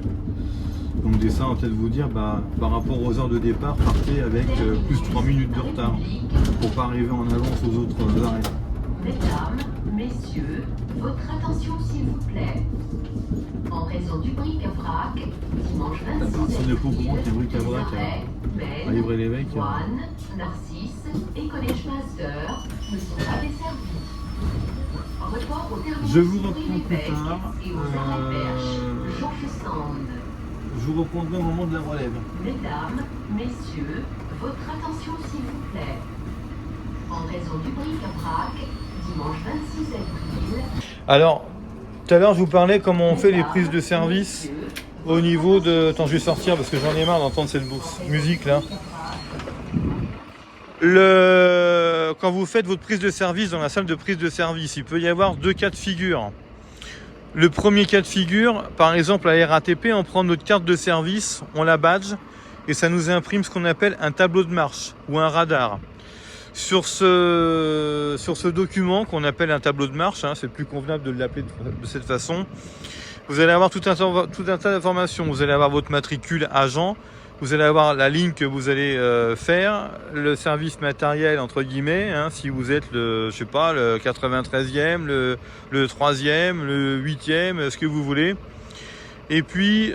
Donc dès ça, on va peut-être vous dire, par rapport aux heures de départ, partez avec plus 3 minutes de retard pour pas arriver en avance aux autres arrêts. Mesdames, messieurs, votre attention s'il vous plaît. En raison du bric-à-brac, dimanche 26 Personne n'est pas au courant qu'il y a un bric-à-brac à Livry-l'Évêque. One, Narcisse et Collège Pasteur ne sont pas desservis. Report au terminus Je vous reprends plus Livry-l'Évêque tard. et aux arrêts Perche, Georges Sand. Je vous reprendrai au moment de la relève. Mesdames, messieurs, votre attention s'il vous plaît. En raison du bric-à-brac, dimanche 26 avril. Alors, tout à l'heure, je vous parlais comment on fait les prises de service au niveau de... Attends, je vais sortir parce que j'en ai marre d'entendre cette musique là. Quand vous faites votre prise de service dans la salle de prise de service, il peut y avoir deux cas de figure. Le premier cas de figure, par exemple à la RATP, on prend notre carte de service, on la badge et ça nous imprime ce qu'on appelle un tableau de marche ou un radar. Sur ce document qu'on appelle un tableau de marche, c'est plus convenable de l'appeler de cette façon, vous allez avoir tout un tas d'informations. Vous allez avoir votre matricule agent, vous allez avoir la ligne que vous allez faire, le service matériel entre guillemets, si vous êtes le 93e, le 3e, le 8e, ce que vous voulez. Et puis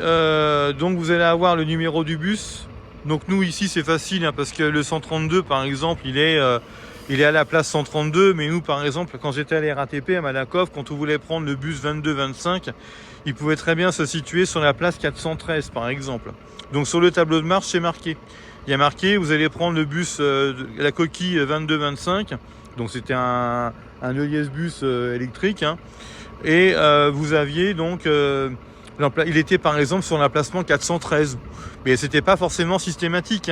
donc vous allez avoir le numéro du bus. Donc nous ici c'est facile parce que le 132 par exemple il est à la place 132, mais nous par exemple quand j'étais à la RATP à Malakoff, quand on voulait prendre le bus 22-25, il pouvait très bien se situer sur la place 413 par exemple. Donc sur le tableau de marche c'est marqué. Il y a marqué vous allez prendre le bus la coquille 22-25, donc c'était un EIS bus électrique, et vous aviez donc il était par exemple sur l'emplacement 413, mais c'était pas forcément systématique.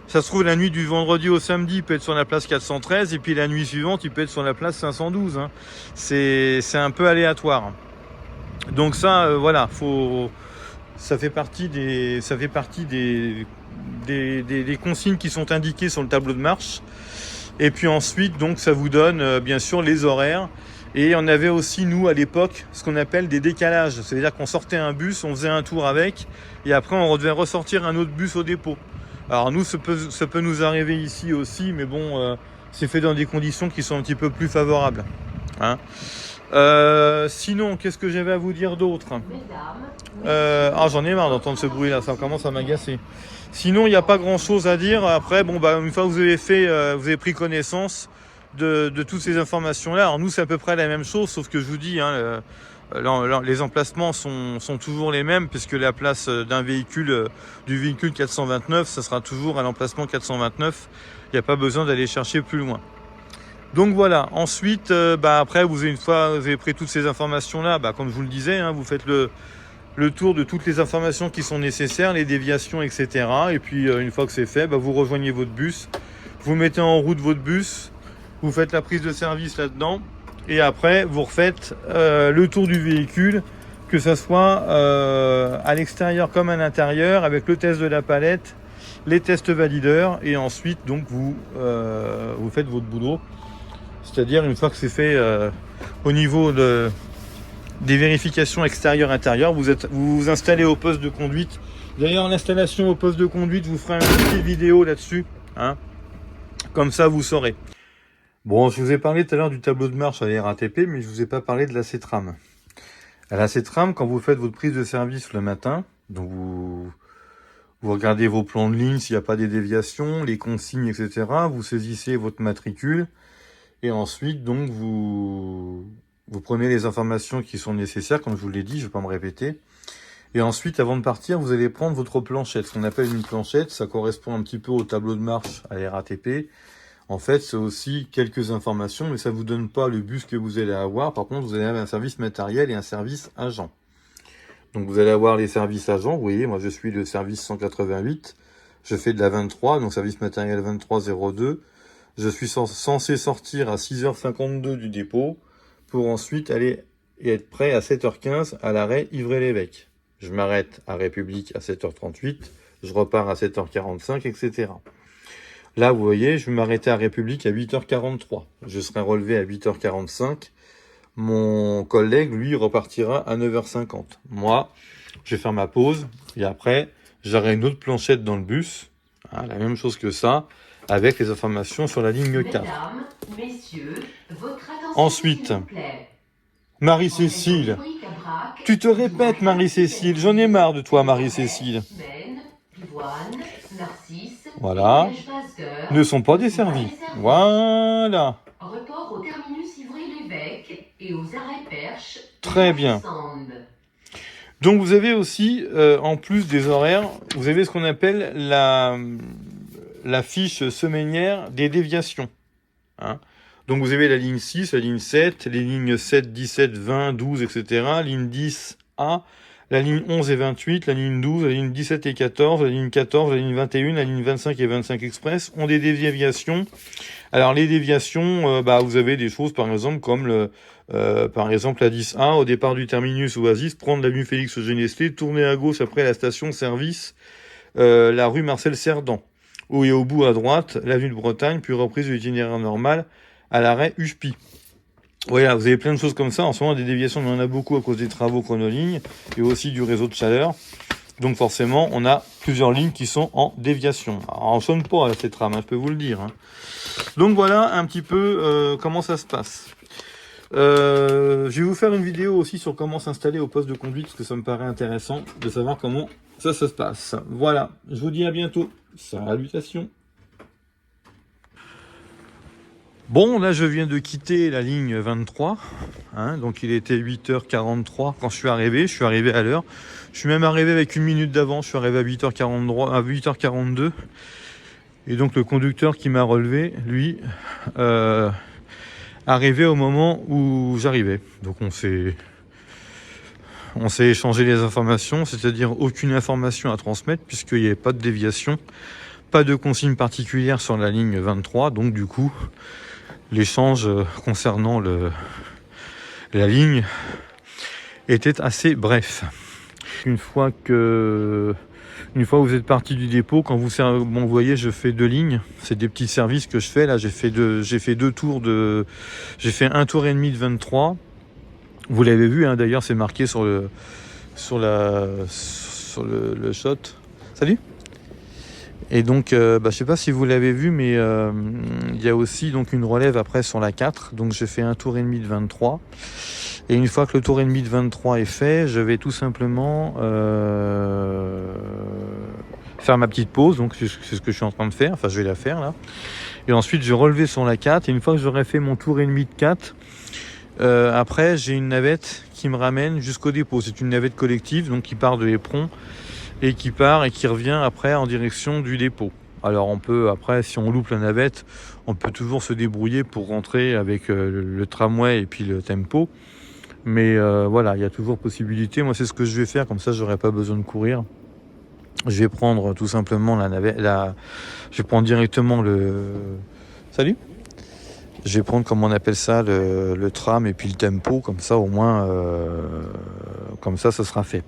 Ça se trouve la nuit du vendredi au samedi, il peut être sur la place 413 et puis la nuit suivante, il peut être sur la place 512. C'est un peu aléatoire. Donc ça, voilà, ça fait partie des consignes qui sont indiquées sur le tableau de marche. Et puis ensuite, donc ça vous donne bien sûr les horaires. Et on avait aussi, nous, à l'époque, ce qu'on appelle des décalages. C'est-à-dire qu'on sortait un bus, on faisait un tour avec, et après, on devait ressortir un autre bus au dépôt. Alors nous, ça peut nous arriver ici aussi, mais bon, c'est fait dans des conditions qui sont un petit peu plus favorables. Sinon, qu'est-ce que j'avais à vous dire d'autre ? J'en ai marre d'entendre ce bruit-là, ça commence à m'agacer. Sinon, il n'y a pas grand-chose à dire. Après, une fois que vous avez pris connaissance de toutes ces informations-là. Alors nous, c'est à peu près la même chose, sauf que je vous dis, les emplacements sont toujours les mêmes, puisque la place du véhicule 429, ça sera toujours à l'emplacement 429. Il n'y a pas besoin d'aller chercher plus loin. Donc voilà. Ensuite, après, une fois que vous avez pris toutes ces informations-là, comme je vous le disais, vous faites le tour de toutes les informations qui sont nécessaires, les déviations, etc. Et puis, une fois que c'est fait, vous rejoignez votre bus, vous mettez en route votre bus, vous faites la prise de service là-dedans et après vous refaites le tour du véhicule, que ce soit à l'extérieur comme à l'intérieur, avec le test de la palette, les tests valideurs, et ensuite donc vous faites votre boulot. C'est-à-dire une fois que c'est fait au niveau des vérifications extérieures-intérieures, vous vous installez au poste de conduite. D'ailleurs, l'installation au poste de conduite, vous ferez une petite vidéo là-dessus, comme ça vous saurez. Bon, je vous ai parlé tout à l'heure du tableau de marche à la RATP, mais je vous ai pas parlé de la CETRAM. À la CETRAM, quand vous faites votre prise de service le matin, donc vous regardez vos plans de ligne s'il n'y a pas des déviations, les consignes, etc. Vous saisissez votre matricule et ensuite donc vous Vous prenez les informations qui sont nécessaires, comme je vous l'ai dit, je ne vais pas me répéter. Et ensuite, avant de partir, vous allez prendre votre planchette. Ce qu'on appelle une planchette, ça correspond un petit peu au tableau de marche à la RATP. En fait, c'est aussi quelques informations, mais ça ne vous donne pas le bus que vous allez avoir. Par contre, vous allez avoir un service matériel et un service agent. Donc, vous allez avoir les services agents. Vous voyez, moi, je suis le service 188. Je fais de la 23, donc service matériel 2302. Je suis censé sortir à 6h52 du dépôt pour ensuite aller et être prêt à 7h15 à l'arrêt Ivry-l'Évêque. Je m'arrête à République à 7h38, je repars à 7h45, etc. Là, vous voyez, je vais m'arrêter à République à 8h43. Je serai relevé à 8h45. Mon collègue, lui, repartira à 9h50. Moi, je vais faire ma pause et après, j'aurai une autre planchette dans le bus. Hein, la même chose que ça, avec les informations sur la ligne 4. Mesdames, messieurs, votre attention, Ensuite, s'il vous plaît. Marie-Cécile. Tu te répètes, Marie-Cécile. J'en ai marre de toi, Marie-Cécile. Voilà. Ne sont pas desservis. Voilà. Report au terminus Ivry-l'Évêque et aux arrêts Perche. Très bien. Donc vous avez aussi, en plus des horaires, vous avez ce qu'on appelle la fiche semainière des déviations. Hein. Donc vous avez la ligne 6, la ligne 7, les lignes 7, 17, 20, 12, etc. Ligne 10A, la ligne 11 et 28, la ligne 12, la ligne 17 et 14, la ligne 14, la ligne 21, la ligne 25 et 25 express ont des déviations. Alors les déviations, vous avez des choses par exemple comme par exemple la 10A, au départ du terminus Oasis, prendre l'avenue Félix Genesté, tourner à gauche après la station service, la rue Marcel Cerdan. Et au bout à droite, l'avenue de Bretagne, puis reprise de l'itinéraire normal à l'arrêt Ushpi. Voilà, vous avez plein de choses comme ça. En ce moment, des déviations, on en a beaucoup à cause des travaux chronoligne et aussi du réseau de chaleur. Donc forcément, on a plusieurs lignes qui sont en déviation. Alors, on ne sonne pas là, ces trams, hein, je peux vous le dire. Hein. Donc voilà un petit peu comment ça se passe. Je vais vous faire une vidéo aussi sur comment s'installer au poste de conduite, parce que ça me paraît intéressant de savoir comment ça se passe. Voilà, je vous dis à bientôt. Salutations. Bon, là je viens de quitter la ligne 23, hein, donc il était 8h43 quand je suis arrivé à l'heure. Je suis même arrivé avec une minute d'avance, je suis arrivé à 8h43, à 8h42. Et donc le conducteur qui m'a relevé, lui, arrivé au moment où j'arrivais. Donc on s'est échangé les informations, c'est-à-dire aucune information à transmettre puisqu'il n'y avait pas de déviation, pas de consigne particulière sur la ligne 23, donc du coup l'échange concernant la ligne était assez bref. Une fois que vous êtes parti du dépôt, quand vous voyez, je fais 2 lignes. C'est des petits services que je fais. Là, j'ai fait un tour et demi de 23. Vous l'avez vu, hein, d'ailleurs, c'est marqué sur le shot. Salut. Et donc, je sais pas si vous l'avez vu, mais il y a aussi donc une relève après sur la 4. Donc, j'ai fait un tour et demi de 23. Et une fois que le tour et demi de 23 est fait, je vais tout simplement faire ma petite pause. Donc, c'est ce que je suis en train de faire. Enfin, je vais la faire là. Et ensuite, je vais relever sur la 4. Et une fois que j'aurai fait mon tour et demi de 4, après, j'ai une navette qui me ramène jusqu'au dépôt. C'est une navette collective, donc qui part de Éperon et qui part et qui revient après en direction du dépôt. Alors on peut, après, si on loupe la navette, on peut toujours se débrouiller pour rentrer avec le tramway et puis le tempo. Mais voilà, il y a toujours possibilité. Moi, c'est ce que je vais faire, comme ça, j'aurai pas besoin de courir. Je vais prendre tout simplement la navette. Je vais prendre directement le... Salut. Je vais prendre, comme on appelle ça, le tram et puis le tempo. Comme ça, au moins, comme ça sera fait.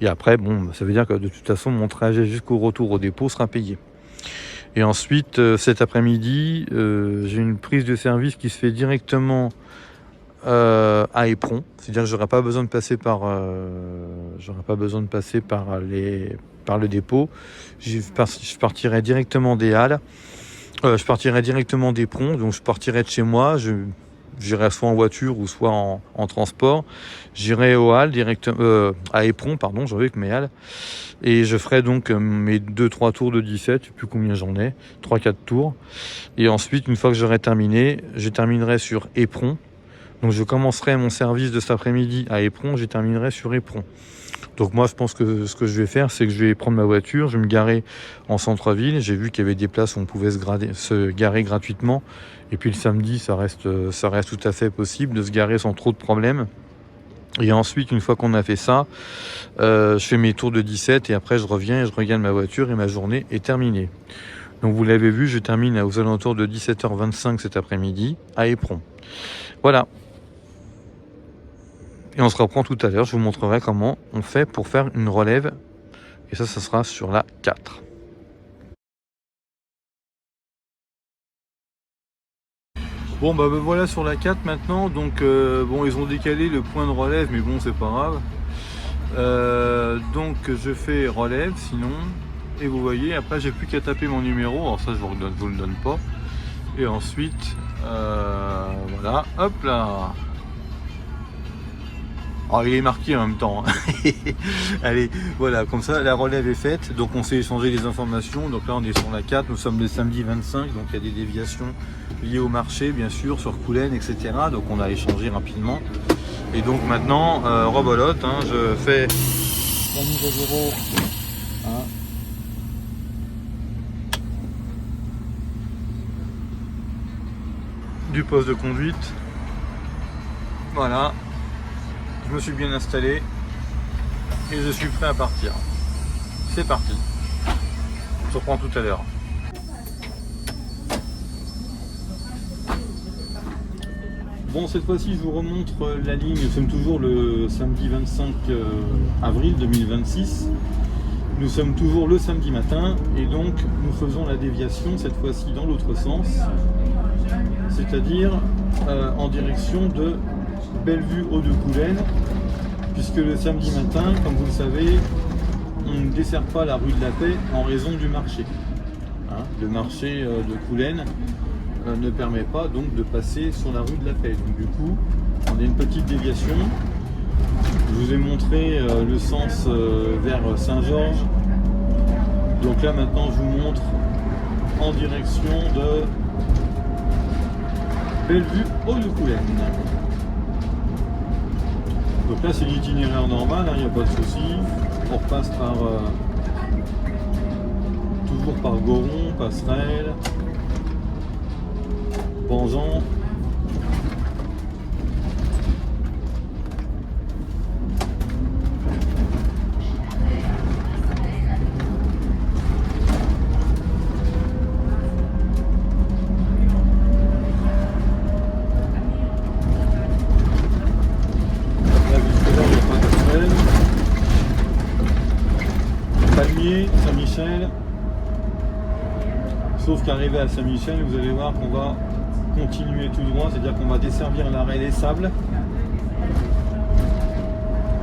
Et après, bon, ça veut dire que de toute façon, mon trajet jusqu'au retour au dépôt sera payé. Et ensuite, cet après-midi, j'ai une prise de service qui se fait directement à Éperon. C'est-à-dire que j'aurai pas besoin de passer par le dépôt. Je partirai directement des Halles. Je partirai directement d'Éperon. Donc je partirai de chez moi. J'irai soit en voiture ou soit en transport. J'irai aux Halles à Éperon, pardon, j'en vais avec mes Halles. Et je ferai donc mes 2-3 tours de 17, je sais plus combien j'en ai, 3-4 tours. Et ensuite, une fois que j'aurai terminé, je terminerai sur Éperon. Donc je commencerai mon service de cet après-midi à Éperon, j'y terminerai sur Éperon. Donc moi je pense que ce que je vais faire, c'est que je vais prendre ma voiture, je vais me garer en centre-ville. J'ai vu qu'il y avait des places où on pouvait se garer gratuitement. Et puis le samedi, ça reste tout à fait possible de se garer sans trop de problèmes. Et ensuite, une fois qu'on a fait ça, je fais mes tours de 17 et après je reviens et je regarde ma voiture et ma journée est terminée. Donc vous l'avez vu, je termine aux alentours de 17h25 cet après-midi à Éperon. Voilà. Et on se reprend tout à l'heure, je vous montrerai comment on fait pour faire une relève. Et ça sera sur la 4. Bon bah voilà sur la 4 maintenant, donc bon ils ont décalé le point de relève mais bon c'est pas grave. Donc je fais relève sinon, et vous voyez après j'ai plus qu'à taper mon numéro, alors ça je vous le donne pas. Et ensuite voilà, hop là. Oh, il est marqué en même temps. Allez, voilà, comme ça la relève est faite. Donc on s'est échangé les informations. Donc là on est sur la 4, nous sommes le samedi 25, donc il y a des déviations liées au marché, bien sûr, sur Coulennes, etc. Donc on a échangé rapidement. Et donc maintenant, rebolote, hein, je fais la mise à zéro. Hein. Du poste de conduite. Voilà. Je me suis bien installé et je suis prêt à partir. C'est parti. On se reprend tout à l'heure. Bon, cette fois-ci, je vous remontre la ligne. Nous sommes toujours le samedi 25 avril 2026. Nous sommes toujours le samedi matin et donc nous faisons la déviation cette fois-ci dans l'autre sens, c'est-à-dire en direction de Bellevue-Hauts-de-Coulennes, puisque le samedi matin, comme vous le savez, on ne dessert pas la rue de la Paix en raison du marché. Hein, le marché de Coulennes ne permet pas donc de passer sur la rue de la Paix. Donc du coup, on a une petite déviation. Je vous ai montré le sens vers Saint-Georges. Donc là maintenant, je vous montre en direction de Bellevue-Hauts-de-Coulennes. Donc là c'est l'itinéraire normal, il n'y a pas de souci. On repasse par toujours par Goron, Passerelle, Banzan. Saint-Michel, sauf qu'arrivé à Saint-Michel, vous allez voir qu'on va continuer tout droit, c'est-à-dire qu'on va desservir l'arrêt Les Sables.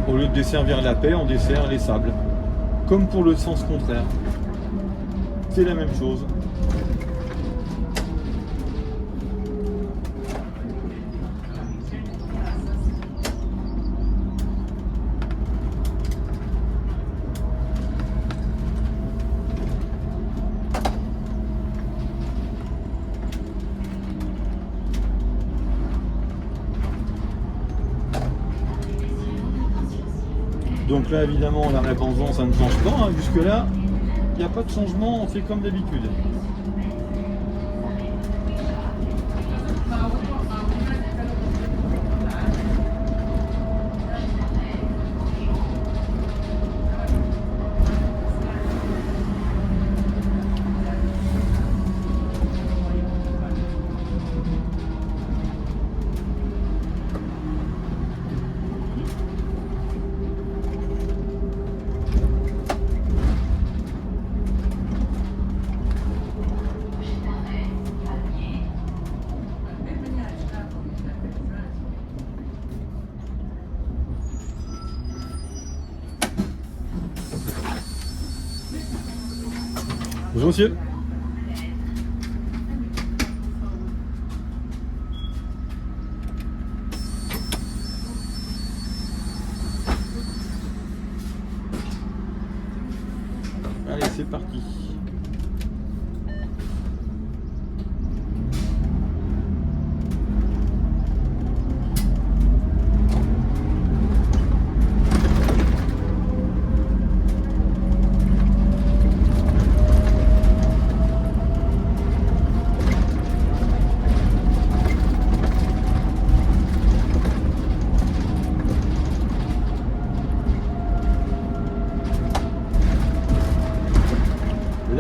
Au lieu de desservir la Paix, on dessert les Sables. Comme pour le sens contraire. C'est la même chose. Donc là évidemment l'arrêt Banzan ça ne change pas, hein. Jusque là il n'y a pas de changement, on fait comme d'habitude. Bonjour monsieur. Allez, c'est parti.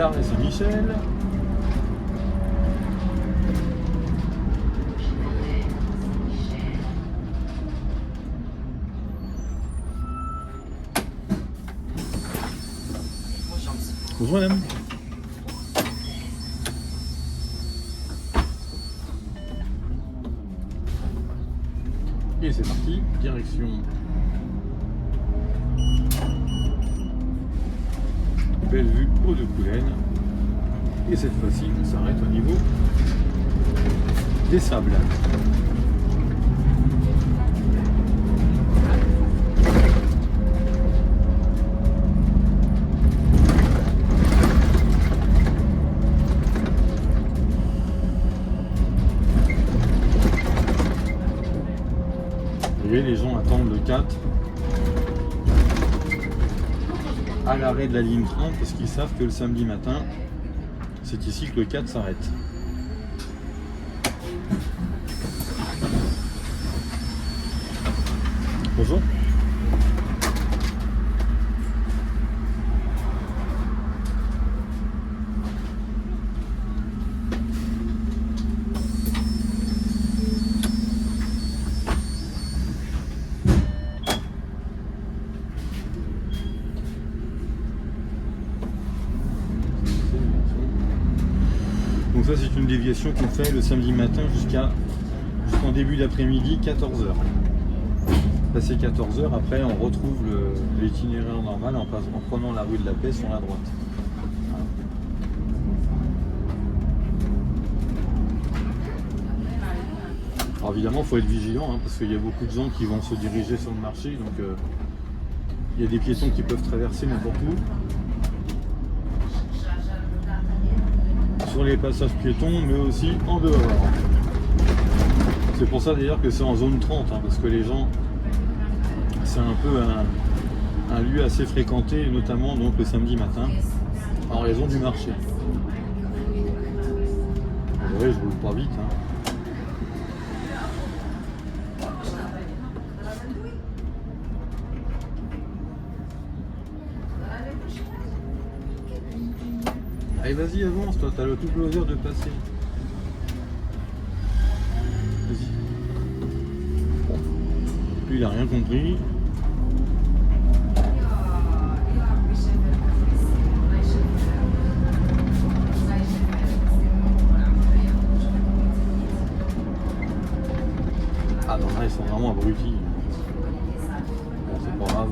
l'arrêt Saint-Michel. Bonjour madame. Et c'est parti, direction Bellevue Hauts-de-Coulennes. Et cette fois-ci, on s'arrête au niveau des Sables. Les gens attendent le 4 à l'arrêt de la ligne 30 parce qu'ils savent que le samedi matin, c'est ici que le 4 s'arrête. Bonjour. Donc ça c'est une déviation qu'on fait le samedi matin jusqu'en début d'après-midi, 14h. Passé 14h, après on retrouve l'itinéraire normal en prenant la rue de la Paix sur la droite. Voilà. Alors évidemment il faut être vigilant hein, parce qu'il y a beaucoup de gens qui vont se diriger sur le marché, donc il y a des piétons qui peuvent traverser n'importe où. Sur les passages piétons, mais aussi en dehors. C'est pour ça d'ailleurs que c'est en zone 30, hein, parce que les gens, c'est un peu un lieu assez fréquenté, notamment donc le samedi matin, en raison du marché. Vous voyez, je roule pas vite. Hein. Allez, vas-y, avance, toi, t'as le tout plaisir de passer. Vas-y. Bon. Lui, il a rien compris. Ah non, là, ils sont vraiment abrutis. Bon, c'est pas grave.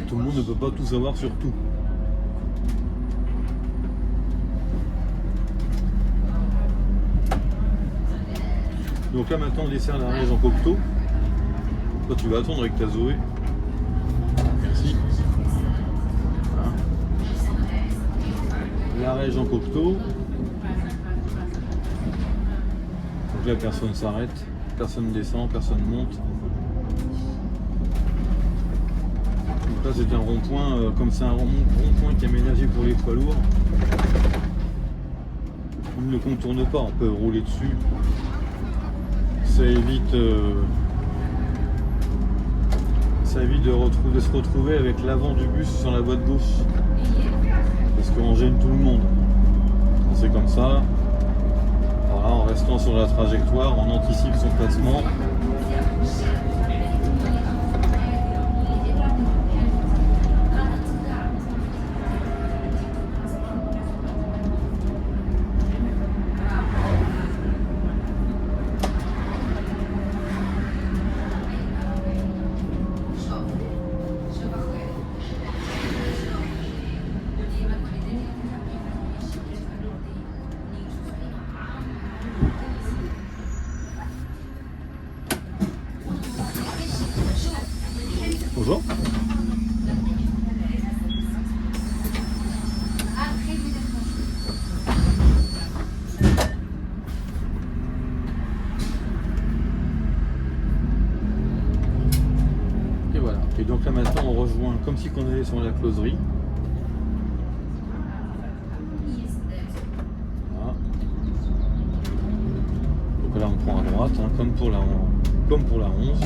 Tout le monde ne peut pas tout savoir sur tout. Donc là maintenant on dessert l'arrêt Jean Cocteau. Toi tu vas attendre avec ta Zoé. Merci. Voilà. L'arrêt Jean Cocteau. Donc là personne s'arrête, personne descend, personne monte. Là c'est un rond-point, comme c'est un rond-point qui est aménagé pour les poids lourds, on ne le contourne pas, on peut rouler dessus. Ça évite de se retrouver avec l'avant du bus sur la voie de gauche, parce qu'on gêne tout le monde. C'est comme ça, voilà, en restant sur la trajectoire, on anticipe son placement. Bonjour. Et voilà. Et donc là maintenant on rejoint comme si on allait sur la closerie. Voilà. Donc là on prend à droite, hein, comme pour la 11.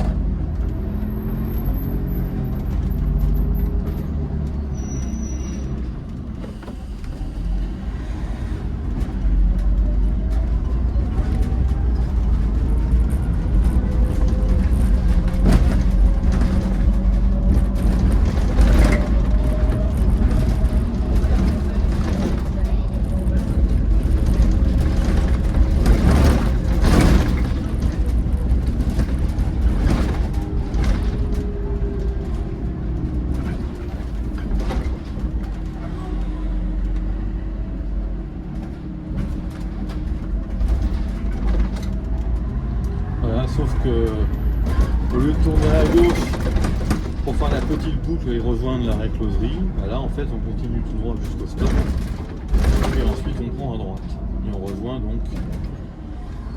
sauf que au lieu de tourner à gauche pour faire la petite boucle et rejoindre la récloserie, bah là en fait on continue tout droit jusqu'au stop et ensuite on prend à droite et on rejoint donc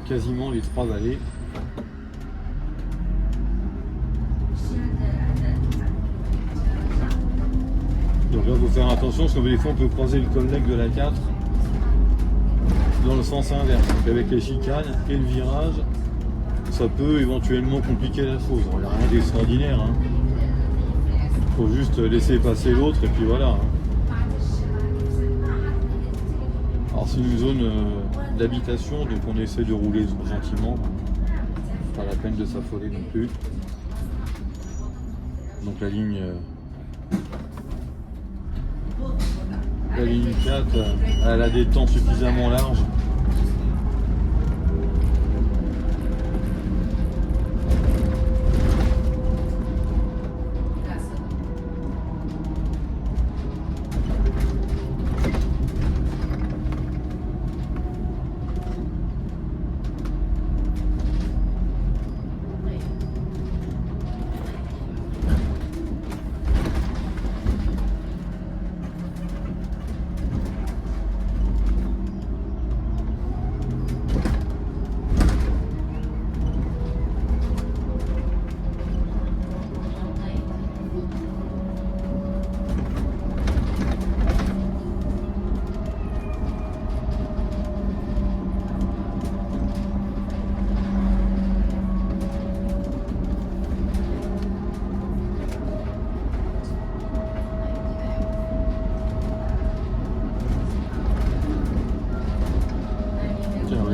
quasiment les 3 vallées. Donc là il faut faire attention parce que des fois on peut croiser le collègue de la 4 dans le sens inverse. Donc avec les chicanes et le virage, ça peut éventuellement compliquer la chose. Il n'y a rien d'extraordinaire. Faut juste laisser passer l'autre et puis voilà. Alors c'est une zone d'habitation, donc on essaie de rouler gentiment. Pas la peine de s'affoler non plus. Donc la ligne 4, elle a des temps suffisamment larges.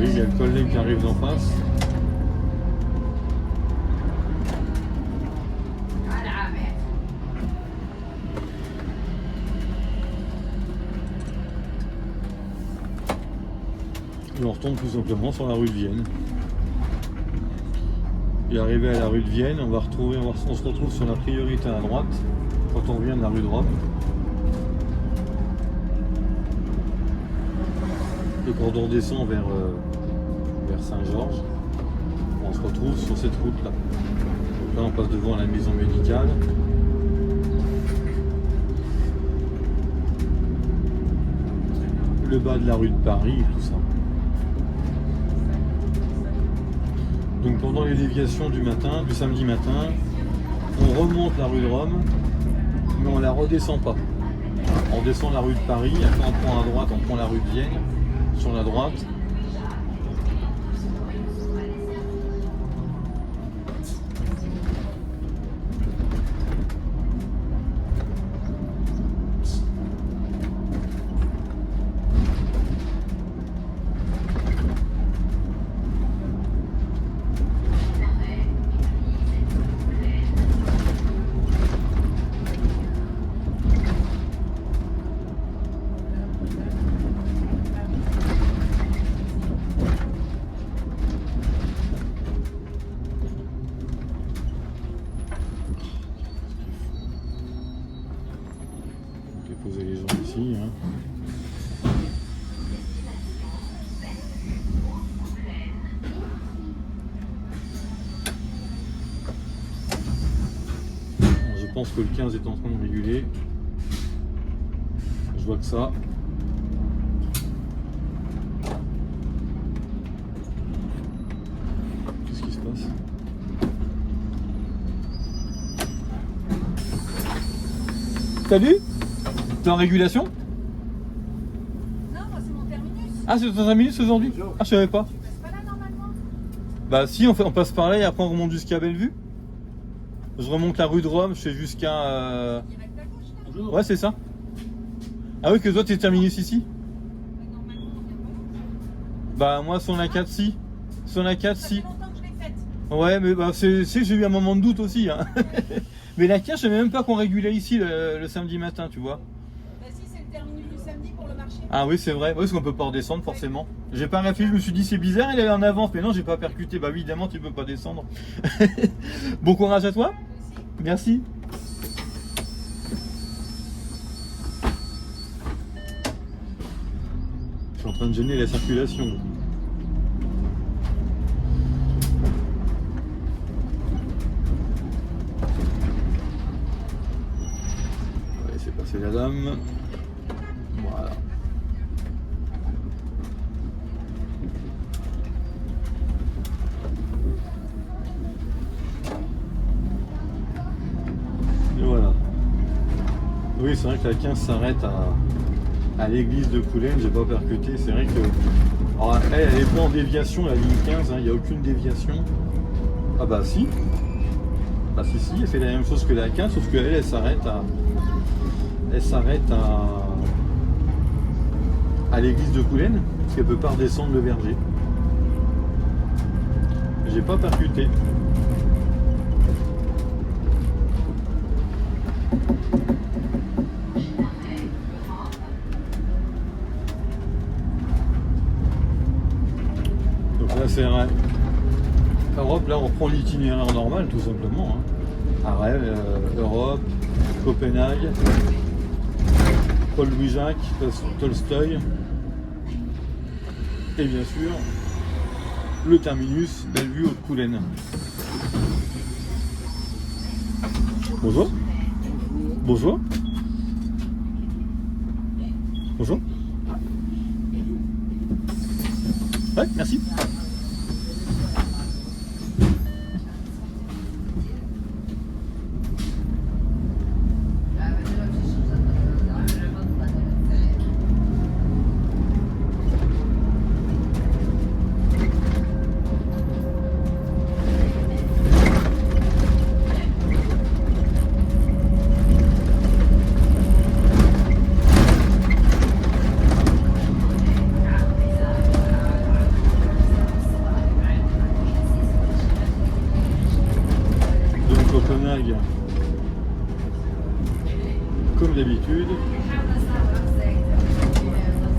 Il y a le collègue qui arrive d'en face. Et on retombe tout simplement sur la rue de Vienne. Et arrivé à la rue de Vienne, on se retrouve sur la priorité à droite quand on vient de la rue de Rome. Et quand on descend vers Saint-Georges, on se retrouve sur cette route-là. Donc là, on passe devant la maison médicale. Le bas de la rue de Paris et tout ça. Donc pendant les déviations du samedi matin, on remonte la rue de Rome, mais on la redescend pas. On descend la rue de Paris, après on prend à droite, on prend la rue de Vienne, sur la droite. Poser les gens ici. Je pense que le 15 est en train de réguler. Je vois que ça. Qu'est-ce qui se passe? Salut! T'es en régulation? Non, moi c'est mon terminus. Ah, c'est ton terminus aujourd'hui? Ah, je savais pas. Tu passes pas là normalement? Bah si, on passe par là et après on remonte jusqu'à Bellevue. Je remonte la rue de Rome, je fais jusqu'à... Direct à gauche là? Ouais, c'est ça. Ah oui, que toi t'es terminus ici? Normalement, on vient pas. Bah moi sur la 4 si. Sur la 4 Ça si. fait longtemps que je l'ai faite. Ouais, mais bah c'est j'ai eu un moment de doute aussi. Hein. Mais la 4, je savais même pas qu'on régulait ici le samedi matin, tu vois. Bah si, c'est le terminus du samedi pour le marché. Ah oui, c'est vrai. Oui, parce qu'on peut pas redescendre forcément. J'ai pas réfléchi, je me suis dit c'est bizarre, il est en avance. Mais non, j'ai pas percuté. Bah oui, évidemment, tu peux pas descendre. Bon courage à toi. Aussi. Merci. Je suis en train de gêner la circulation. madame. Voilà. Et voilà. Oui, c'est vrai que la 15 s'arrête à l'église de Coulennes, j'ai pas percuté, c'est vrai que... Alors après, elle est pas en déviation, la ligne 15, il n'y a aucune déviation. Ah bah si. Bah si, elle fait la même chose que la 15, sauf qu'elle, elle s'arrête à... Elle s'arrête à l'église de Coulennes, parce qu'elle peut pas redescendre le verger. J'ai pas percuté. C'est vrai. Europe, là on reprend l'itinéraire normal tout simplement. Arrêt, Europe, Copenhague, Paul-Louis-Jacques, Tolstoï. Et bien sûr, le terminus Bellevue Haute-Coulennes. Bonjour. Bonjour. Bonjour. Ouais, merci. Copenhague, comme d'habitude.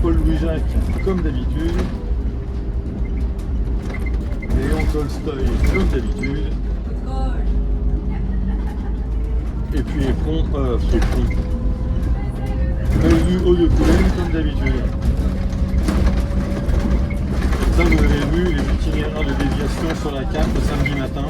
Paul-Louis-Jacques, comme d'habitude. Léon Tolstoï, comme d'habitude. Et puis les ponts, Bellevue Haute-Coulennes, comme d'habitude. Ça, vous avez vu les itinéraires de déviation sur la carte le samedi matin.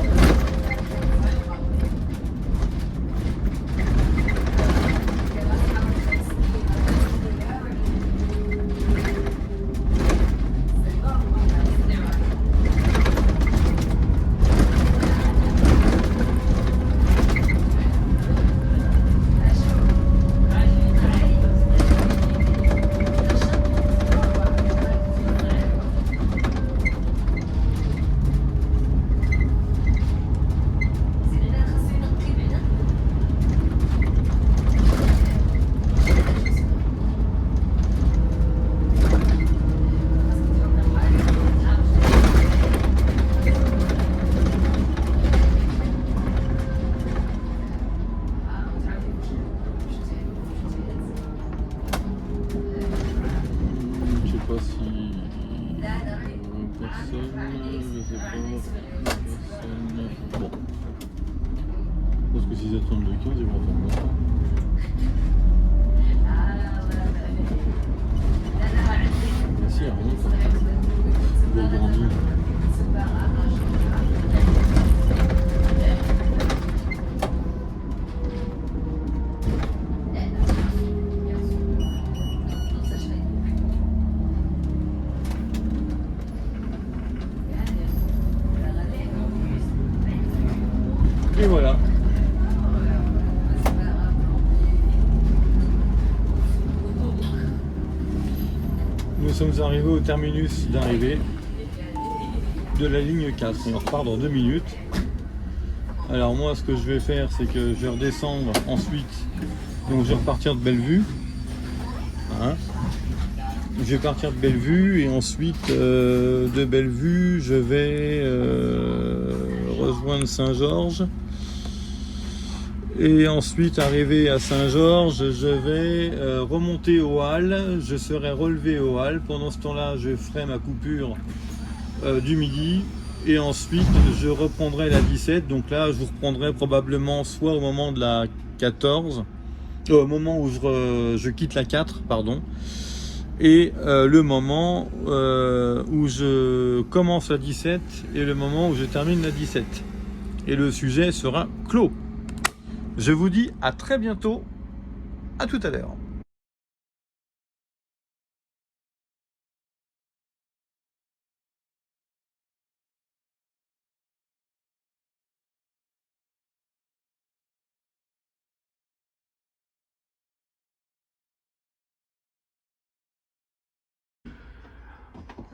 Bon. Je pense que 6h32, 15, ils vont entendre moi. Merci, elle remonte. Elle a grandi. Et voilà. Nous sommes arrivés au terminus d'arrivée de la ligne 4 et on repart dans 2 minutes. Alors moi ce que je vais faire c'est que je vais redescendre ensuite, donc je vais repartir de Bellevue. Hein, je vais partir de Bellevue et ensuite de Bellevue je vais rejoindre Saint-Georges. Et ensuite, arrivé à Saint-Georges, je vais remonter aux Halles. Je serai relevé aux Halles. Pendant ce temps-là, je ferai ma coupure du midi. Et ensuite, je reprendrai la 17. Donc là, je vous reprendrai probablement soit au moment de la 14, au moment où je quitte la 4, pardon. Et le moment où je commence la 17 et le moment où je termine la 17. Et le sujet sera clos. Je vous dis à très bientôt À tout à l'heure.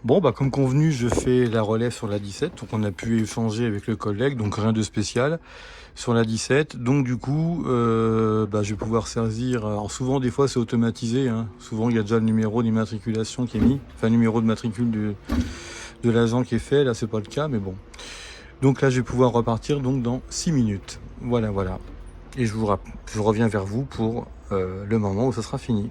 Bon, bah comme convenu, je fais la relève sur la 17. Donc on a pu échanger avec le collègue, donc rien de spécial sur la 17. Donc du coup, bah, je vais pouvoir saisir. Alors souvent, des fois, c'est automatisé. Hein. Souvent, il y a déjà le numéro d'immatriculation qui est mis, enfin numéro de matricule de l'agent qui est fait. Là, c'est pas le cas, mais bon. Donc là, je vais pouvoir repartir donc dans 6 minutes. Voilà, voilà. Et je reviens vers vous pour le moment où ça sera fini.